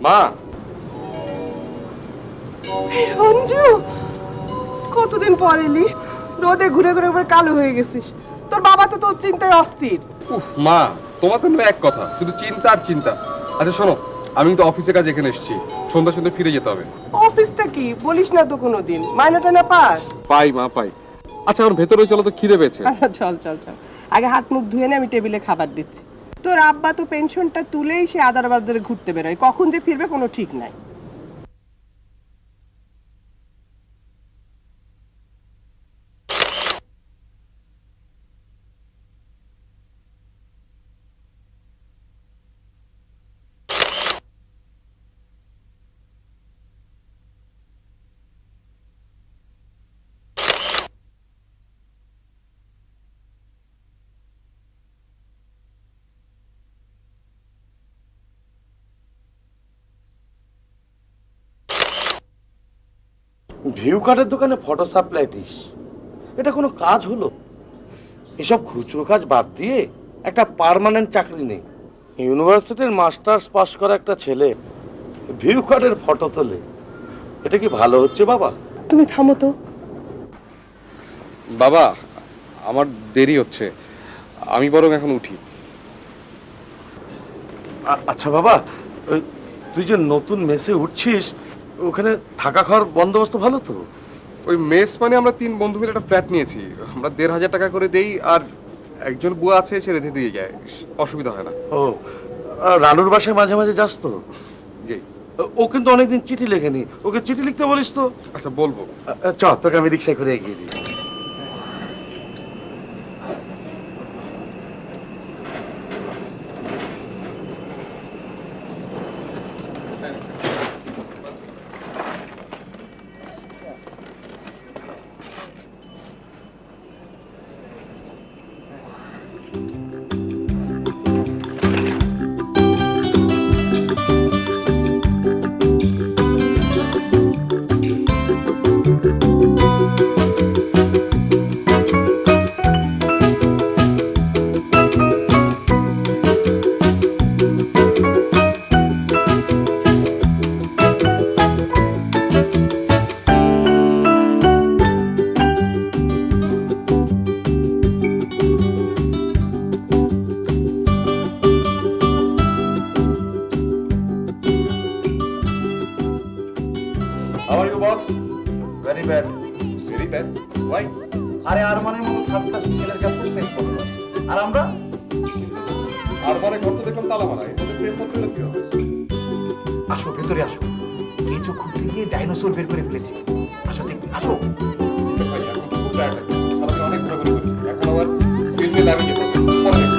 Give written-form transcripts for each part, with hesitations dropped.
মা। রঞ্জু, কতদিন পর এলি? রোদে ঘুরে ঘুরে ঘুরে কালো হয়ে গেছিস। তোর বাবা তো তোর চিন্তায় অস্থির। উফ মা, তোমার তো এক কথা, শুধু চিন্তা আর চিন্তা। আচ্ছা শোনো, আমি কিন্তু অফিসের কাজ এখানে এসেছি, সন্ধ্যা সন্ধ্যা ফিরে যেতে হবে। অফিসটা কি বলিস না তো কোনোদিন, মাইনা টাইনা পাস? পাই মা পাই। আচ্ছা এখন ভেতরে চলো, তো খিদে পেয়েছে। আচ্ছা চল চল চল, আগে হাত মুখ ধুয়ে নে, আমি টেবিলে খাবার দিচ্ছি। তোর আব্বা তো পেনশনটা তুলেই সে আদার বাজারে ঘুরতে বেরোয়, কখন যে ফিরবে কোনো ঠিক নাই। ভিউ কার্ডের দোকানে ফটো সাপ্লাই দিস, এটা কোনো কাজ হলো? এসব খুচরো কাজ বাদ দিয়ে একটা পার্মানেন্ট চাকরি নেই। ইউনিভার্সিটির মাস্টার্স পাস করা একটা ছেলে ভিউ কার্ডের ফটো তোলে, এটা কি ভালো হচ্ছে বাবা? তুমি থামো তো। বাবা আমার দেরি হচ্ছে, আমি বরং এখন উঠি। আচ্ছা বাবা, ওই তুই যে নতুন মেসে উঠছিস, ওখানে থাকা খাওয়ার বন্দোবস্ত ভালো তো? ওই মেস মানে আমরা 3 বন্ধু মিলে একটা ফ্ল্যাট নিয়েছি, আমরা 1,500 টাকা করে দেই, আর একজন বুয়া আছে সে রেঁধে দিয়ে যায়, অসুবিধা হয় না। ও, রানুর বাসায় মাঝে মাঝে যাস তো? জি। ও কিন্তু অনেকদিন চিঠি লেখেনি, ওকে চিঠি লিখতে বলিস তো। আচ্ছা বলবো। চ, তোকে আমি রিক্সায় করে এগিয়ে দিই। How are you, boss? Very bad. Very bad. Why? আরে আরমানের মতো থার্ড ছেলের কাজ করতে আর আমরা আর মানে ঘর তো দেখলাম তালা মারা, এর মধ্যে প্রেম করতে হলে কি হবে? আসো ভেতরে আসো, কেঁচো খুঁড়তে গিয়ে ডাইনোসর বের করে ফেলেছি। আসো দেখি, আসো। Listen, ভাই, এখন তো খুব টায়ার্ড লাগছে, সারাদিন অনেক ঘোরাঘুরি করেছি, এখন আবার ফিল্মে ল্যাবে যেতে হবে। পরে দেখো।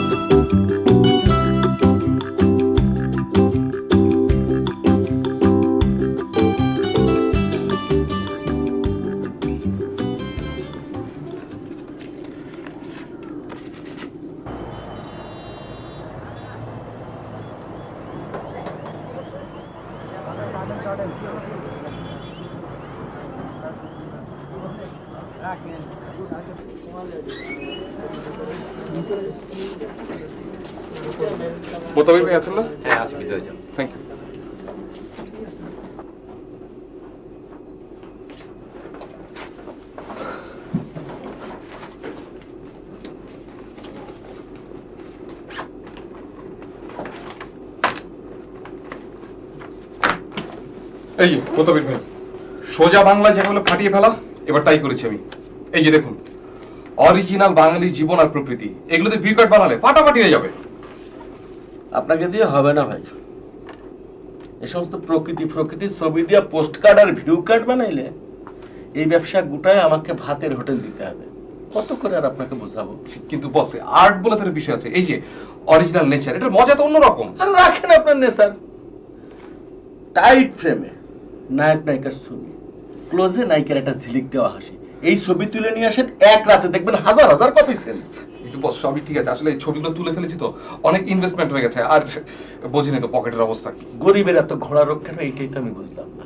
মোতাবিক ভাই আছেন না? হ্যাঁ আছে, ভিতরে যাও। Thank you. এই মোতাবিক ভাই, সোজা বাংলা যেগুলো ফাটিয়ে ফেলা, এবার তাই করেছি আমি। এই যে দেখুন, অরিজিনাল বাঙালি জীবন আর প্রকৃতি, এগুলোতে ভিউ কার্ড বানালে ফাটাফাটি হয়ে যাবে। আপনাকে দিয়ে হবে না ভাই, এ সমস্ত প্রকৃতি ছবি দিয়ে পোস্ট কার্ড আর ভিউ কার্ড বানাইলে এই ব্যবসা গোটায় আমাকে ভাতের হোটেল দিতে হবে। কত করে আর আপনাকে বোঝাবো? কিন্তু বস, আর্ট বলে তার বিষয় আছে, এই যে অরিজিনাল নেচার, এটার মজা তো অন্যরকম। আর রাখেন আপনার নেশার, টাইট ফ্রেমে নায়ক নায়িকার ছবি, ক্লোজে নায়িকার একটা ঝিলিক দেওয়া হাসি, এই ছবি তুলে নিয়ে আসেন, এক রাতে দেখবেন হাজার হাজার কপি সেল। কিন্তু বস সবই ঠিক আছে, আসলে এই ছবিগুলো তুলে ফেলেছি তো অনেক ইনভেস্টমেন্ট হয়ে গেছে, আর বোঝেনি তো পকেটের অবস্থা কি। গরিবের এত ঘোড়া রোগ কেন, এইটাই তো আমি বুঝলাম না।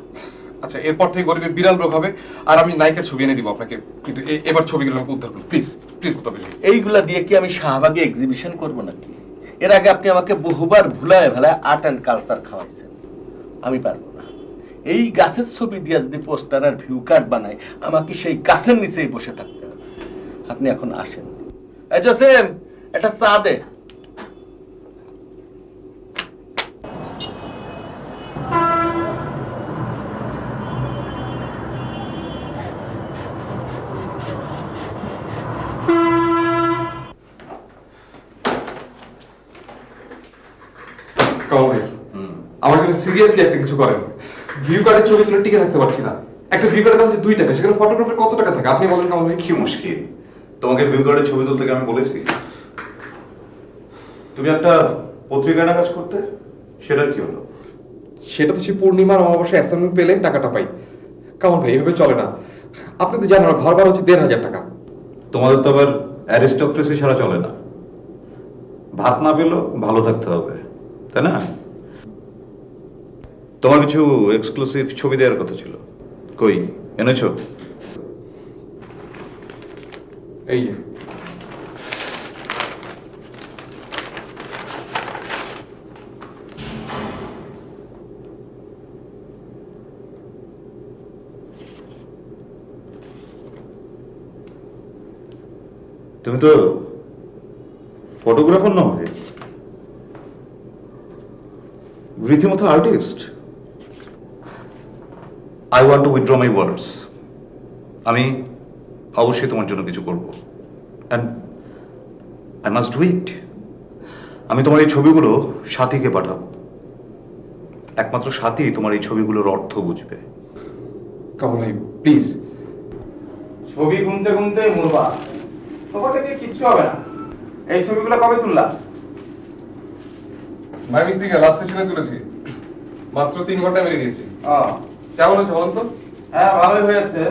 আচ্ছা এরপর থেকে গরিবের বিড়াল রোগ হবে, আর আমি নায়িকার ছবি এনে দিব আপনাকে, কিন্তু এবার ছবিগুলো আমাকে উদ্ধার করুন প্লিজ প্লিজ। এইগুলা দিয়ে কি আমি শাহবাগে এক্সিবিশন করব নাকি? এর আগে আপনি আমাকে বহুবার ভুলায় ভেলায় আর্ট অ্যান্ড কালচার খাওয়াইছেন, আমি পারবো না। এই গাছের ছবি দিয়ে যদি পোস্টার আর ভিউ কার্ড বানাই, আমাকে সেই গাছের নিচেই বসে থাকতে হবে। আপনি এখন আসেন। এই জোসেফ, একটা চা দে। কামাল ভাই, আমার জন্য সিরিয়াসলি একটা কিছু করেন। ভিউ কার্ডের ছবি তুলে টিকে থাকতে পারছি না। একটা ভিউ কার্ডের দাম যে 2 টাকা, সেখানে ফটোগ্রাফার কত টাকা থাকে আপনি বলেন কামাল ভাই। কি মুশকিল, তোমাকে ভিউ কার্ডের ছবি তুলতে আমি বলেছি? তুমি একটা পত্রিকা না কাজ করতে, সেটার কি হলো? সেটাতে সে পূর্ণিমার অমাবস্যা অ্যাসাইনমেন্ট পেলে টাকাটা পাই। কামাল ভাই, এভাবে চলে না। আপনি তো জানেন ঘর ভাড়া হচ্ছে 1,500 টাকা। তোমাদের তো আবার অ্যারিস্টোক্রেসি ছাড়া চলে না। ভাত না পেলেও ভালো থাকতে হবে, তাই না? তোমার কিছু এক্সক্লুসিভ ছবি দেওয়ার কথা ছিল, কই এনেছো? এই যে তুমি তো ফটোগ্রাফার নও, রীতিমতো artist. I want to withdraw my words. আমি অবশ্যই তোমার জন্য কিছু করব, and I must do it. আমি তোমার এই ছবিগুলো সাথীকে পাঠাবো। একমাত্র সাথী তোমার এই ছবিগুলোর অর্থ বুঝবে। কামাল ভাই প্লিজ। ছবি গুনতে গুনতে মরবা, তোমাকে দিয়ে কিচ্ছু হবে না। এই ছবিগুলো কবে তুললা? মাই মিস্টেক, লাস্ট সেশনে তুলেছি, মাত্র 3 ঘন্টা মেরে দিয়েছি। কেমন আছে বলুন তো? হ্যাঁ, ভালোই হয়েছে।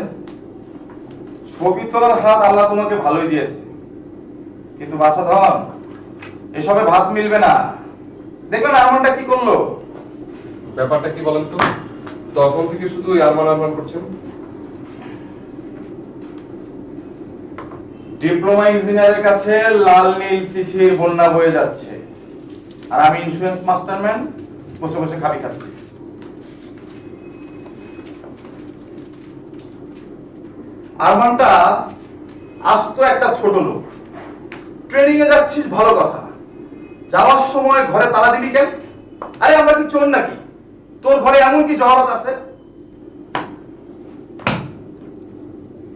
ছবি তোলার হাত আল্লাহ তোমাকে ভালোই দিয়েছে, কিন্তু বাছা ধন, এসবে ভাত মিলবে না। দেখবেন আরমানটা কি করলো? ব্যাপারটা কি বলেন তো? তখন থেকে শুধু আরমান আরমান করছেন। ডিপ্লোমা ইঞ্জিনিয়ারের কাছে লাল নীল চিঠির বন্যা বয়ে যাচ্ছে, আর আমি ইন্স্যুরেন্স মাস্টারম্যান বসে বসে খাবি খাচ্ছি। আরমানটা আস্ত একটা ছোট লোক। ট্রেনিং এ যাচ্ছিস ভালো কথা, যাওয়ার সময় ঘরে তালা দিলি কেন? আরে আমরা কি চোর নাকি? তোর ঘরে এমন কি জহরত আছে?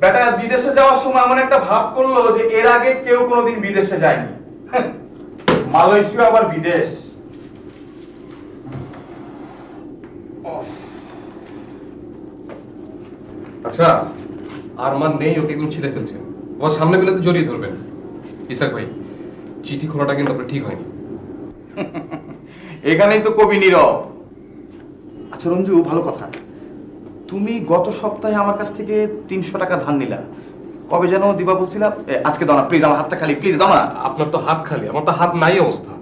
বেটা বিদেশে যাওয়ার সময় এমন একটা ভাব করলো যে এর আগে কেউ কোনোদিন বিদেশে যায়নি। মালয়েশিয়া আবার বিদেশ। আচ্ছা, আরমান নেই, ওকে একদম ছিঁড়ে ফেলছেন। ওর সামনে পেলে তো জড়িয়ে ধরবেন। ইসাক ভাই, চিঠি খোলাটা কিন্তু আপনার ঠিক হয়নি। এখানেই তো কবি নীরব। আচ্ছা রঞ্জু, ভালো কথা, তুমি গত সপ্তাহে আমার কাছ থেকে 300 টাকা ধার নিলা। কবে যেন দিবা বলছিলা? আজকে দাও না প্লিজ, আমার হাতটা খালি, প্লিজ দাও না। আপনার তো হাত খালি, আমার তো হাত নাই অবস্থা।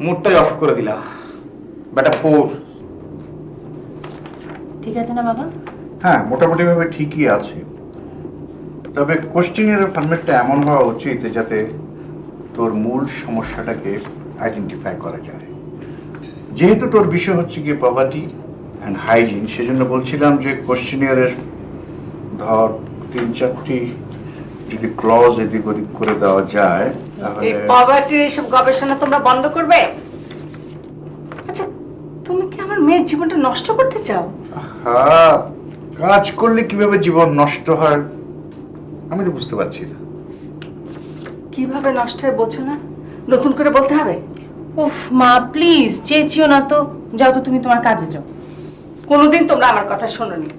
মুডটাই অফ করে দিলা বেটা পোর। ঠিক আছে না বাবা? হ্যাঁ, মোটামুটি ভাবে ঠিকই আছে, তবে কোশ্চেনের ফরম্যাটটা এমন হওয়া উচিত যাতে তোর মূল সমস্যাটাকে আইডেন্টিফাই করা যায়। যেহেতু তোর বিষয় হচ্ছে গিয়ে পভার্টি অ্যান্ড হাইজিন, সেজন্য বলছিলাম যে কোশ্চেনিয়ারের ধর 3-4টি যদি ক্লজ এদিক ওদিক করে দেওয়া যায় তাহলে। এই পভার্টির এইসব গবেষণা তোমরা বন্ধ করবে? আচ্ছা, তুমি কি আমার মেয়ের জীবনটা নষ্ট করতে চাও? হ্যাঁ, কাজ করলে কিভাবে জীবন নষ্ট হয় আমি তো বুঝতে পারছি না। কিভাবে নষ্ট হয় বোঝো না? নতুন করে বলতে হবে? উফ মা প্লিজ, চেঁচিও না তো। যাও তো, তুমি তোমার কাজে যাও। কোনোদিন তোমরা আমার কথা শোনোনি।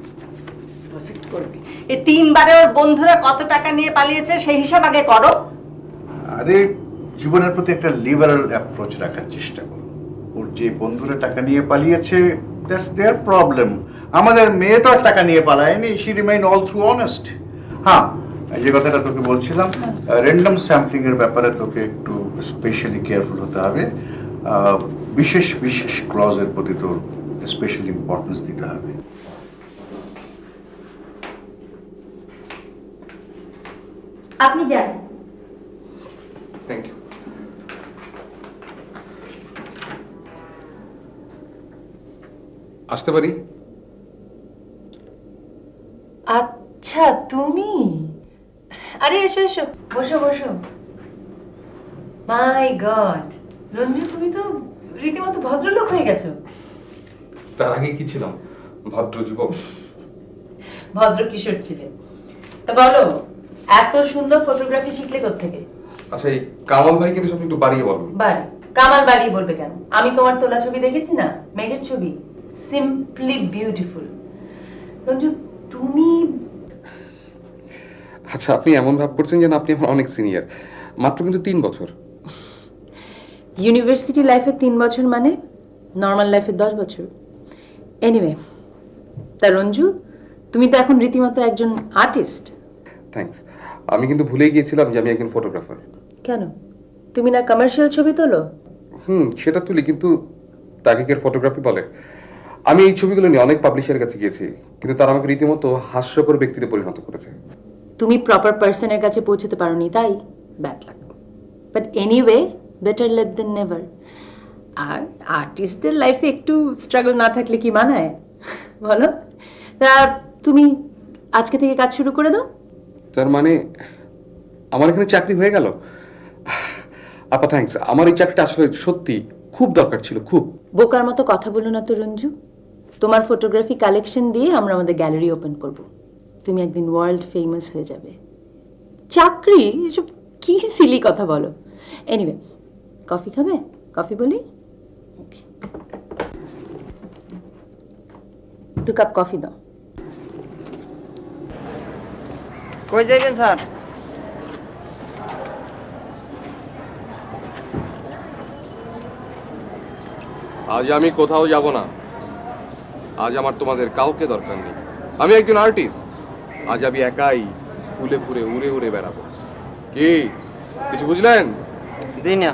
প্রজেক্ট করবে, এই 3 বারে ওর বন্ধুরা কত টাকা নিয়ে পালিয়েছে সেই হিসাব আগে করো। আরে, জীবনের প্রতি একটা লিবারাল অ্যাপ্রোচ রাখার চেষ্টা করো। ওর যে বন্ধুরা টাকা নিয়ে পালিয়েছে, দ্যাটস দেয়ার প্রবলেম। আমাদের মেয়ে তো আর টাকা নিয়ে পালায়নি, she remain all through honest. হ্যাঁ, যে কথাটা তোকে বলছিলাম, র্যান্ডম স্যাম্পলিং এর ব্যাপারে তোকে একটু স্পেশালি কেয়ারফুল হতে হবে। বিশেষ বিশেষ ক্লজের প্রতি তোর স্পেশাল ইম্পর্টেন্স দিতে হবে। আপনি যান। Thank you. আসতে পারি? আচ্ছা তুমি, আরে এসো এসো, বসো বসো। মাই গড, রঞ্জু তুমি তো রীতিমতো ভদ্রলোক হয়ে গেছো। তার আগে কি ছিলাম? ভদ্র যুবক। ভদ্র কিশোর ছিলে। তা বলো, এত সুন্দর ফটোগ্রাফি শিখলে কোত্থেকে? আচ্ছা, এই কামাল ভাই কিন্তু সব একটু বাড়িয়ে বলুন। বাড়ি কামাল বাড়ি বলবে কেন? আমি তোমার তোলা ছবি দেখেছি না, মেঘের ছবি, সিম্পলি বিউটিফুল। রঞ্জু তুমি, আচ্ছা, আপনি এমন ভাব করছেন যেন আপনি আমার অনেক সিনিয়র। মাত্র কিন্তু 3 বছর। ইউনিভার্সিটি লাইফে 3 বছর মানে নর্মাল লাইফে 10 বছর। এনিওয়ে, তা রঞ্জু তুমি তো এখন রীতিমতো একজন আর্টিস্ট। থ্যাঙ্কস। আমি কিন্তু ভুলে গিয়েছিলাম যে আমি একজন ফটোগ্রাফার। কেন, তুমি না কমার্শিয়াল ছবি তোলো? সেটা তুলি, কিন্তু তাকে কে ফটোগ্রাফি বলে? আমি এই ছবিগুলো নিয়ে অনেক পাবলিশারের কাছে গিয়েছি, কিন্তু তারা আমাকে রীতিমতো হাস্যকর ব্যক্তিতে পরিণত করেছে। তুমি প্রপার পার্সনের কাছে পৌঁছতে পারোনি, তাই bad luck. But anyway, better late than never. আর আর্টিস্টদের লাইফে একটু স্ট্রাগল না থাকলে কি মানায় বলো? তা তুমি আজকে থেকে কাজ শুরু করে দাও। তার মানে আমার এখানে চাকরি হয়ে গেল? আপা থ্যাঙ্কস, আমার এই চাকরিটা আসলে সত্যি খুব দরকার ছিল, খুব। বোকার মতো কথা বলো না তো রঞ্জু। তোমার ফটোগ্রাফি কালেকশন দিয়ে আমরা আমাদের গ্যালারি ওপেন করব। তুমি একদিন ওয়ার্ল্ড ফেমাস হয়ে যাবে। চাকরি এসব কি সিলি কথা বলো। এনিওয়ে, কফি খাবে? কফি বলি? 2 কাপ কফি দাও। কই যাইবেন স্যার? আজ আমি কোথাও যাব না। আজ আমার তোমাদের কাউকে দরকার নেই। আমি একজন আর্টিস্ট। আজ আমি একাই ফুলে ফুলে উড়ে উড়ে বেড়াবো। কি কিছু বুঝলেন? জি না।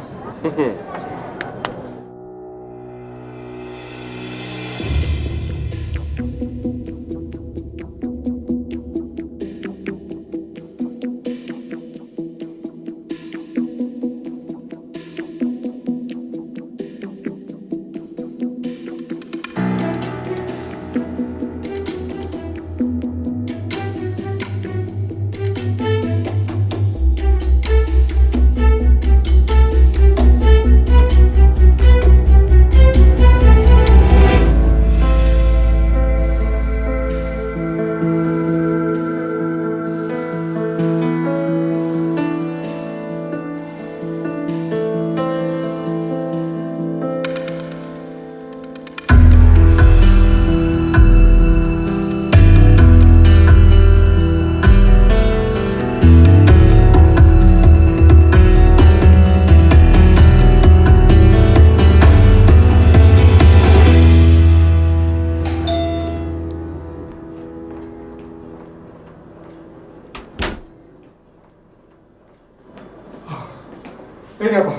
এই আপা,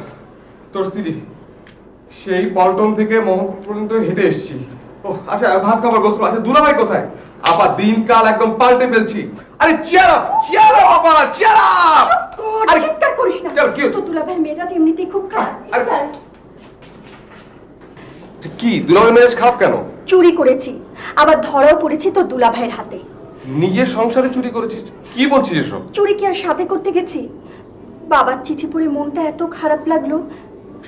তোর সিডি। সেই পল্টন থেকে মোহাম্মদপুর পর্যন্ত হেঁটে এসেছি। ও আচ্ছা, ভাত খাবার গোসল। আচ্ছা, দুলাভাই কোথায়? আপা, দিনকাল একদম পাল্টে ফেলছি। আরে চিয়ার আপ, চিয়ার আপ আপা, চিয়ার আপ। আরে চিৎকার করিস না। চল, কি হচ্ছে? তো দুলাভাইয়ের মেজাজ এমনিতেই খুব খারাপ। কি দুলাভাইয়ের মেজাজ খারাপ কেন? চুরি করেছি, আবার ধরাও পড়েছি তোর দুলাভাইয়ের হাতে। নিজের সংসারে চুরি করেছিস? কি বলছিস এসব? চুরি কি আর সাথে করতে গেছি? বাবার চিঠি পড়ে মনটা এত খারাপ লাগলো,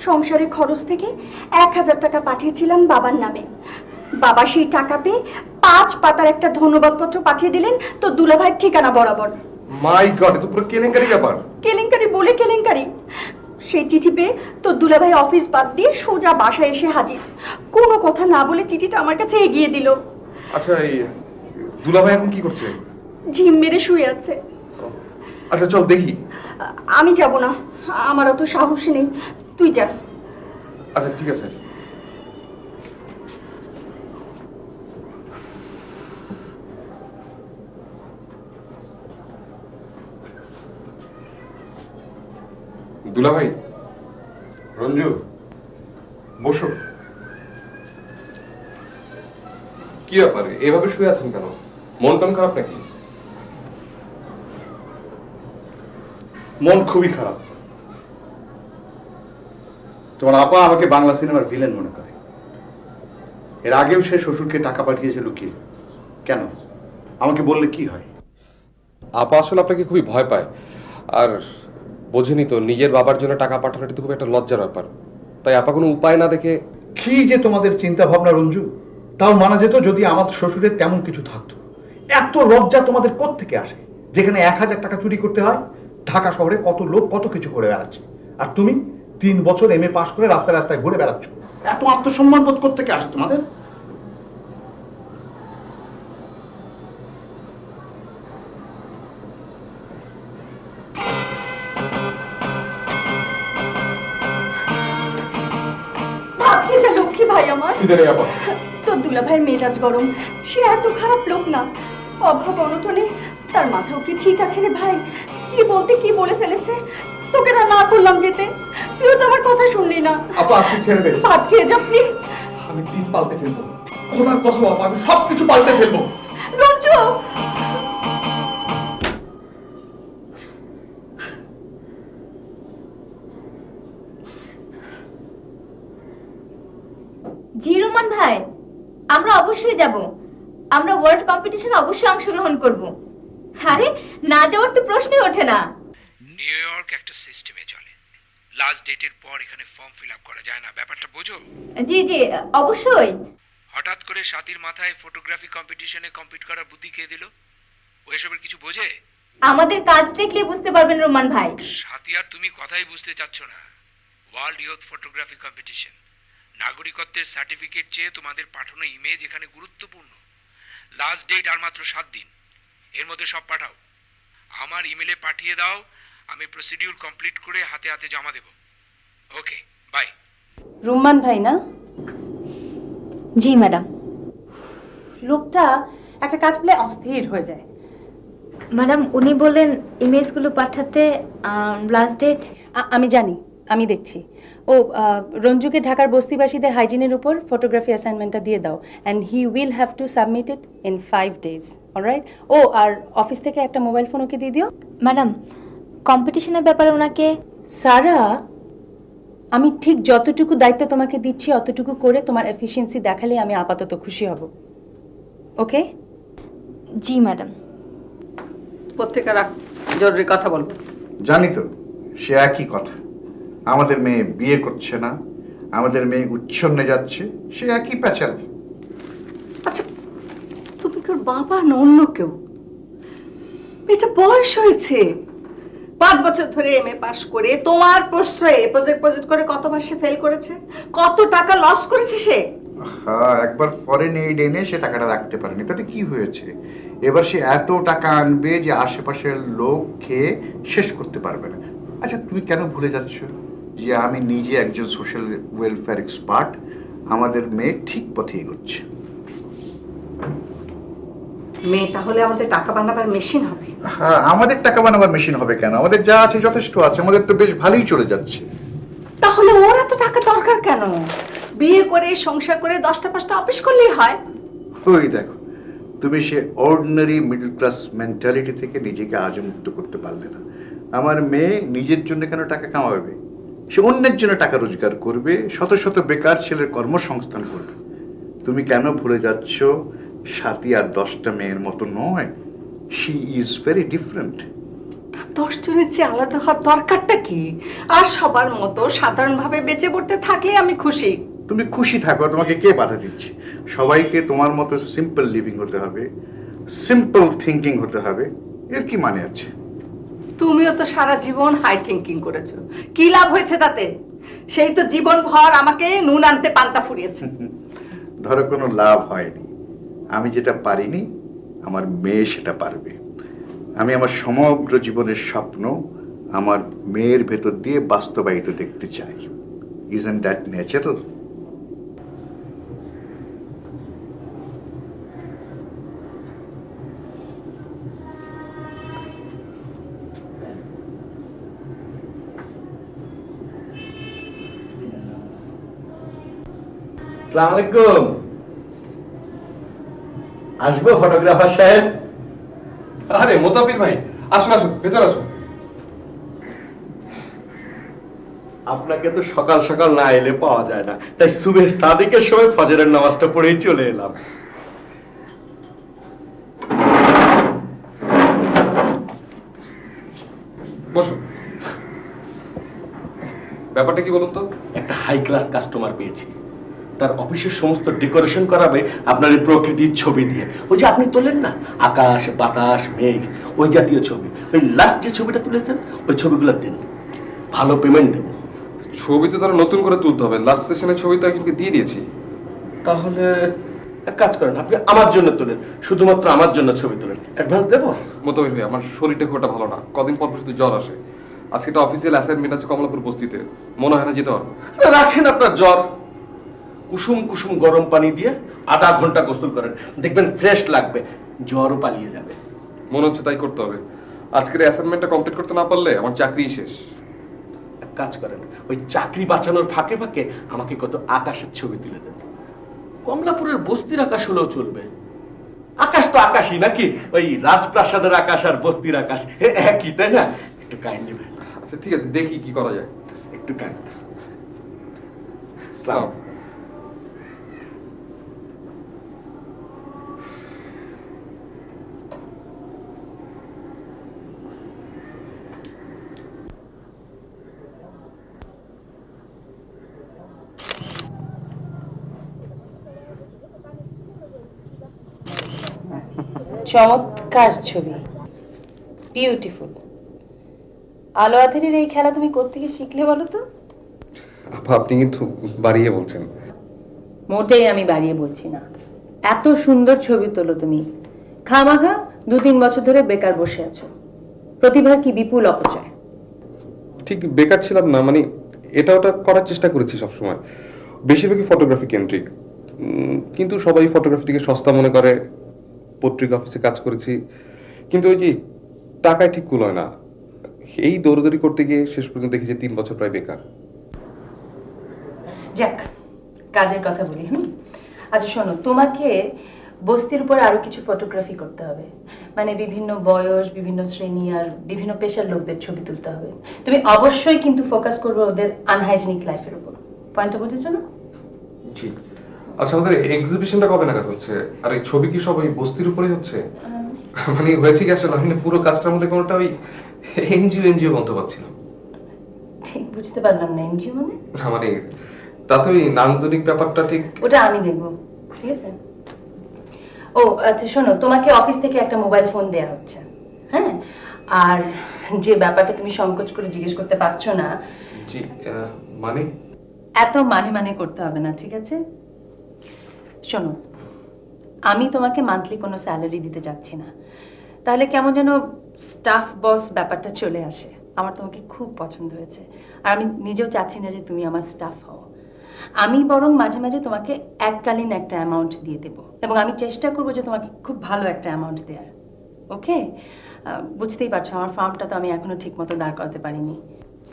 সংসারে খরচ থেকে 1000 টাকা পাঠিয়েছিলাম বাবার নামে। বাবা সেই টাকা পেয়ে 5 পাতার একটা ধন্যবাদপত্র পাঠিয়ে দিলেন তো দুলাভাইয়ের ঠিকানা বরাবর। মাই গড, এ তো পুরো কেলেঙ্কারি ব্যাপার। কেলেঙ্কারি বলে কেলেঙ্কারি। সেই চিঠি পেয়ে তো দুলাভাই অফিস বাদ দিয়ে সোজা বাসায় এসে হাজির। কোনো কথা না বলে চিঠিটা আমার কাছে এগিয়ে দিল। আচ্ছা, এই দুলাভাই এখন কি করছে? ঝিম মেরে শুয়ে আছে। আচ্ছা চল দেখি। আমি যাব না, আমার অত সাহস নেই, তুই যা। আচ্ছা ঠিক আছে। দুলাভাই। রঞ্জু, বসো। কি ব্যাপার, এভাবে শুয়ে আছেন কেন? মন টন খারাপ নাকি? মন খুবই খারাপ। তোমার আপা আমাকে বাংলা সিনেমার ভিলেন মনে করে। এর আগেও সে শ্বশুরকে টাকা পাঠিয়েছে লুকিয়ে। কেন? আমাকে বললে কি হয়? আপা আসলে আপনাকে খুবই ভয় পায়, আর বোঝেনি তো নিজের বাবার জন্য টাকা পাঠানোটা তো খুব একটা লজ্জার ব্যাপার। তাই আপা কোনো উপায় না দেখে। কি যে তোমাদের চিন্তা ভাবনা রঞ্জু, তাও মানা যেত যদি আমার শ্বশুরের তেমন কিছু থাকতো। এত লজ্জা তোমাদের কোত্থেকে আসে? যেখানে 1000 টাকা চুরি করতে হয়, ঢাকা শহরে কত লোক কত কিছু করে বেড়াচ্ছে, আর তুমি 3 বছর MA পাশ করে রাস্তায় রাস্তায় ঘুরে বেড়াচ্ছ। এত আত্মসম্মান বোধ কোত্থেকে আসে তোমাদের? এটা লক্ষ্মী ভাই আমার। তোর দুলা ভাইয়ের মেজাজ গরম, সে এত খারাপ লোক না। অভাব অনটনে তার মাথাও কি ঠিক আছে রে ভাই? কি বলতে কি বলে ফেলেছে। তোকে না করলাম যেতে, তুইও তো আমার কথা শুনলি না। আপা আপনি ছেড়ে দেন, ভাত খেয়ে যা প্লিজ। আমি দিন পাল্টে ফেলবো, খোদার কসম আপা, আমি সবকিছু পাল্টে ফেলবো। রঞ্জু, জি রোমান ভাই, আমরা অবশ্যই যাব। আমরা ওয়ার্ল্ড কম্পিটিশনে অবশ্যই অংশগ্রহণ করব। আরে না যাওয়ার তো প্রশ্নই ওঠে না। নিউ ইয়র্ক একটা সিস্টেমে চলে, লাস্ট ডেটের পর এখানে ফর্ম ফিল আপ করা যায় না, ব্যাপারটা বোঝো? জি জি অবশ্যই। হঠাৎ করে সাথীর মাথায় ফটোগ্রাফি কম্পিটিশনে কম্পিট করার বুদ্ধি কে দিল? ও এসবের কিছু বোঝে? আমাদের কাজ দেখলে বুঝতে পারবেন রোমান ভাই। সাথী আর তুমি কথাই বুঝতে চাচ্ছ না। ওয়ার্ল্ড ইয়ুথ ফটোগ্রাফি কম্পিটিশন, নাগরিকত্বের সার্টিফিকেট চেয়ে তোমাদের পাঠানো ইমেজ এখানে গুরুত্বপূর্ণ। লাস্ট ডেট আর মাত্র 7 দিন, এর মধ্যে সব পাঠাও। আমার ইমেলে পাঠিয়ে দাও, আমি প্রসিডিউর কমপ্লিট করে হাতে হাতে জমা দেব। Okay bye. রুম্মান ভাই না? জি ম্যাডাম। লোকটা একটা কাজ পেলে অস্থির হয়ে যায়। ম্যাডাম উনি বলেন ইমেজগুলো পাঠাতে লাস্ট ডেট। আমি জানি, আমি দেখছি। ও রঞ্জুকে ঢাকার বস্তিবাসীদের হাইজিনের উপর ফটোগ্রাফি অ্যাসাইনমেন্টটা দিয়ে দাও, and he will have to submit it in 5 days, alright? ও আর অফিস থেকে একটা মোবাইল ফোন ওকে দিয়ে দিও। ম্যাডাম কম্পিটিশনের ব্যাপারে ওনাকে। সারা, আমি ঠিক যতটুকু দায়িত্ব তোমাকে দিচ্ছি অতটুকু করে তোমার এফিসিয়েন্সি দেখালে আমি আপাতত খুশি হব। ওকে? জি ম্যাডাম। পত্রিকা রাখ, জরুরি কথা বলবো। জানি তো, সে একই কথা। আমাদের মেয়ে বিয়ে করছে না, আমাদের মেয়ে উচ্ছন্নে যাচ্ছে, সে একই প্যাচাল। আচ্ছা, তুমি কি ওর বাবা না অন্য কেউ? মেয়েটা বয়স হয়েছে, 5 বছর ধরে MA পাস করে তোমার প্রশ্রয়ে প্রজেক্ট করে কতবার সে ফেল করেছে, কত টাকা লস করেছে সে। হ্যাঁ, একবার ফরেন এইড এনে সে টাকাটা রাখতে পারেনি, তাতে কি হয়েছে? এবার সে এত টাকা আনবে যে আশেপাশের লোক খেয়ে শেষ করতে পারবে না। আচ্ছা, তুমি কেন ভুলে যাচ্ছ যে আমি নিজে একজন সোশ্যাল ওয়েলফেয়ার এক্সপার্ট? আমাদের মেয়ে ঠিক পথে এগোচ্ছে। মেয়ে তাহলে আমাদের টাকা বানাবার মেশিন হবে? হ্যাঁ, আমাদের টাকা বানাবার মেশিন হবে কেন? আমাদের যা আছে যথেষ্ট আছে, আমাদের তো বেশ ভালোই চলে যাচ্ছে। তাহলে ওর এত টাকা দরকার কেন? বিয়ে করে সংসার করে 10টা 5টা অফিস করলেই হয়। ওই দেখো, তুমি সে অর্ডিনারি মিডল ক্লাস মেন্টালিটি থেকে নিজেকে আজও মুক্ত করতে পারলে না। আমার মেয়ে নিজের জন্য কেন টাকা কামাবে? সে অন্যের জন্য টাকা রোজগার করবে, শত শত বেকার ছেলের কর্মসংস্থান করবে। তুমি কেন ভুলে যাচ্ছ সাথী আর 10টা মেয়ের মতো নয়? She is very different. 10 জনের চেয়ে আলাদা হওয়ার দরকারটা কি? আর সবার মতো সাধারণভাবে বেঁচে পড়তে থাকলে আমি খুশি। তুমি খুশি থাকো, তোমাকে কে বাধা দিচ্ছে? সবাইকে তোমার মতো সিম্পল লিভিং হতে হবে, সিম্পল থিঙ্কিং হতে হবে, এর কি মানে আছে? তুমিও তো সারা জীবন হাই থিঙ্কিং করেছো, কি লাভ হয়েছে তাতে? সেই তো জীবন ভর আমাকে নুন আনতে পান্তা ফুরিয়েছে। ধরো কোনো লাভ হয়নি, আমি যেটা পারিনি আমার মেয়ে সেটা পারবে। আমি আমার সমগ্র জীবনের স্বপ্ন আমার মেয়ের ভেতর দিয়ে বাস্তবায়িত দেখতে চাই। Isn't that natural? আসসালামু আলাইকুম। আসবো ফটোগ্রাফার সাহেব? আরে মোতাবির ভাই, আসুন আসুন, ভেতর আসুন। আপনাকে তো সকাল সকাল না এলে পাওয়া যায় না, তাই সুবেহ সাদিকের সময় ফজরের নামাজটা পড়েই চলে এলাম। বসো। ব্যাপারটা কি বলুন তো? একটা হাই ক্লাস কাস্টমার পেয়েছি, তার অফিসের সমস্ত ডেকোরেশন করাবে আপনার এই প্রকৃতির ছবি দিয়ে। ওই যে আপনি তোলেন না আকাশ, বাতাস, মেঘ, ওই জাতীয় ছবি। ওই লাস্ট যে ছবিটা তুলেছেন ওই ছবিগুলো দিন, ভালো পেমেন্ট দেবো। ছবি তো তারা নতুন করে তুলতে হবে, লাস্ট সেশনের ছবি তো একজনকে দিয়ে দিয়েছি। তাহলে এক কাজ করেন, আপনি আমার জন্য তোলেন, শুধুমাত্র আমার জন্য ছবি তোলেন, অ্যাডভান্স দেবো। মোতাবেক ভাই, আমার শরীরটা খুব একটা ভালো না, কদিন পর শুধু জ্বর আসে। আজকে একটা অফিসিয়াল অ্যাসাইনমেন্ট আছে কমলাপুর বস্তিতে, মনে হয় না যেতে পারবো। রাখেন আপনার জ্বর, কুসুম কুসুম গরম পানি দিয়ে আধা ঘন্টা গোসল করেন, দেখবেন ফ্রেশ লাগবে, জ্বরও পালিয়ে যাবে। মনে হচ্ছে তাই করতে হবে। আজকের অ্যাসাইনমেন্টটা কমপ্লিট করতে না পারলে আমার চাকরিই শেষ। এক কাজ করেন, ওই চাকরি বাঁচানোর ফাঁকে ফাঁকে আমাকে কত আকাশের ছবি তুলে দেন। কমলাপুরের বস্তির আকাশ হলেও চলবে। আকাশ তো আকাশই নাকি, ওই রাজপ্রাসাদের আকাশ আর বস্তির আকাশ একই, তাই না? একটু কাইন্ডলি ভাই। আচ্ছা ঠিক আছে, দেখি কি করা যায়। একটু কাইন্ডলি। চমৎকার ছবি, বিউটিফুল। আলো আঁধারির এই খেলা তুমি কোত্থেকে শিখলে বলো তো? আপনি কিন্তু বাড়িয়ে বলছেন। মোটেই আমি বাড়িয়ে বলছি না, এত সুন্দর ছবি তোলো তুমি। খামাখা 2-3 বছর ধরে বেকার বসে আছো, প্রতিভার কি বিপুল অপচয়। ঠিক বেকার ছিলাম না, মানে এটা ওটা করার চেষ্টা করেছি সবসময়, বেশিরভাগই ফটোগ্রাফি কেন্দ্রিক। কিন্তু সবাই ফটোগ্রাফিটিকে সস্তা মনে করে। পত্রিকা অফিসে কাজ করেছি, কিন্তু ওই যে টাকায় ঠিক কুলোয় না। এই দৌড়দৌড়ি করতে গিয়ে শেষ পর্যন্ত দেখি যে 3 বছর প্রায় বেকার। যাক, কাজের কথা বলি। আচ্ছা শোনো, তোমাকে বস্তির উপর আরো কিছু ফটোগ্রাফি করতে হবে, মানে বিভিন্ন বয়স, বিভিন্ন শ্রেণী আর বিভিন্ন পেশার লোকদের ছবি তুলতে হবে। তুমি অবশ্যই কিন্তু ফোকাস করবে ওদের আনহাইজেনিক লাইফের উপর। পয়েন্টটা বুঝেছো না? জি। আচ্ছা, আমাদের এক্সিবিশনটা কবে নাগাদ হচ্ছে? আর এই ছবি কি সব ওই বস্তির উপরেই হচ্ছে? মানে হয়েছে কি আসলে, আমি পুরো কাজটার মধ্যে কোনোটা ওই এনজিও গন্ধ পাচ্ছিলাম। ঠিক বুঝতে পারলাম না, এনজিও মানে? মানে তাতে ওই নান্দনিক ব্যাপারটা ঠিক। ওটা আমি দেখবো, ঠিক আছে? ও আচ্ছা শোনো, তোমাকে অফিস থেকে একটা মোবাইল ফোন দেয়া হচ্ছে, হ্যাঁ? আর যে ব্যাপারটা তুমি সংকোচ করে জিজ্ঞেস করতে পারছো না। জি, মানে এত মানে করতে হবে না, ঠিক আছে? শোনো, আমি তোমাকে মান্থলি কোনো স্যালারি দিতে যাচ্ছি না, তাহলে কেমন যেন স্টাফ বস ব্যাপারটা চলে আসে। আমার তোমাকে খুব পছন্দ হয়েছে, আর আমি নিজেও চাচ্ছি না যে তুমি আমার স্টাফ হও। আমি বরং মাঝে মাঝে তোমাকে এককালীন একটা অ্যামাউন্ট দিয়ে দেবো, এবং আমি চেষ্টা করবো যে তোমাকে খুব ভালো একটা অ্যামাউন্ট দেওয়ার। ওকে? বুঝতেই পারছো আমার ফার্মটা তো আমি এখনো ঠিক মতো দাঁড় করাতে পারিনি।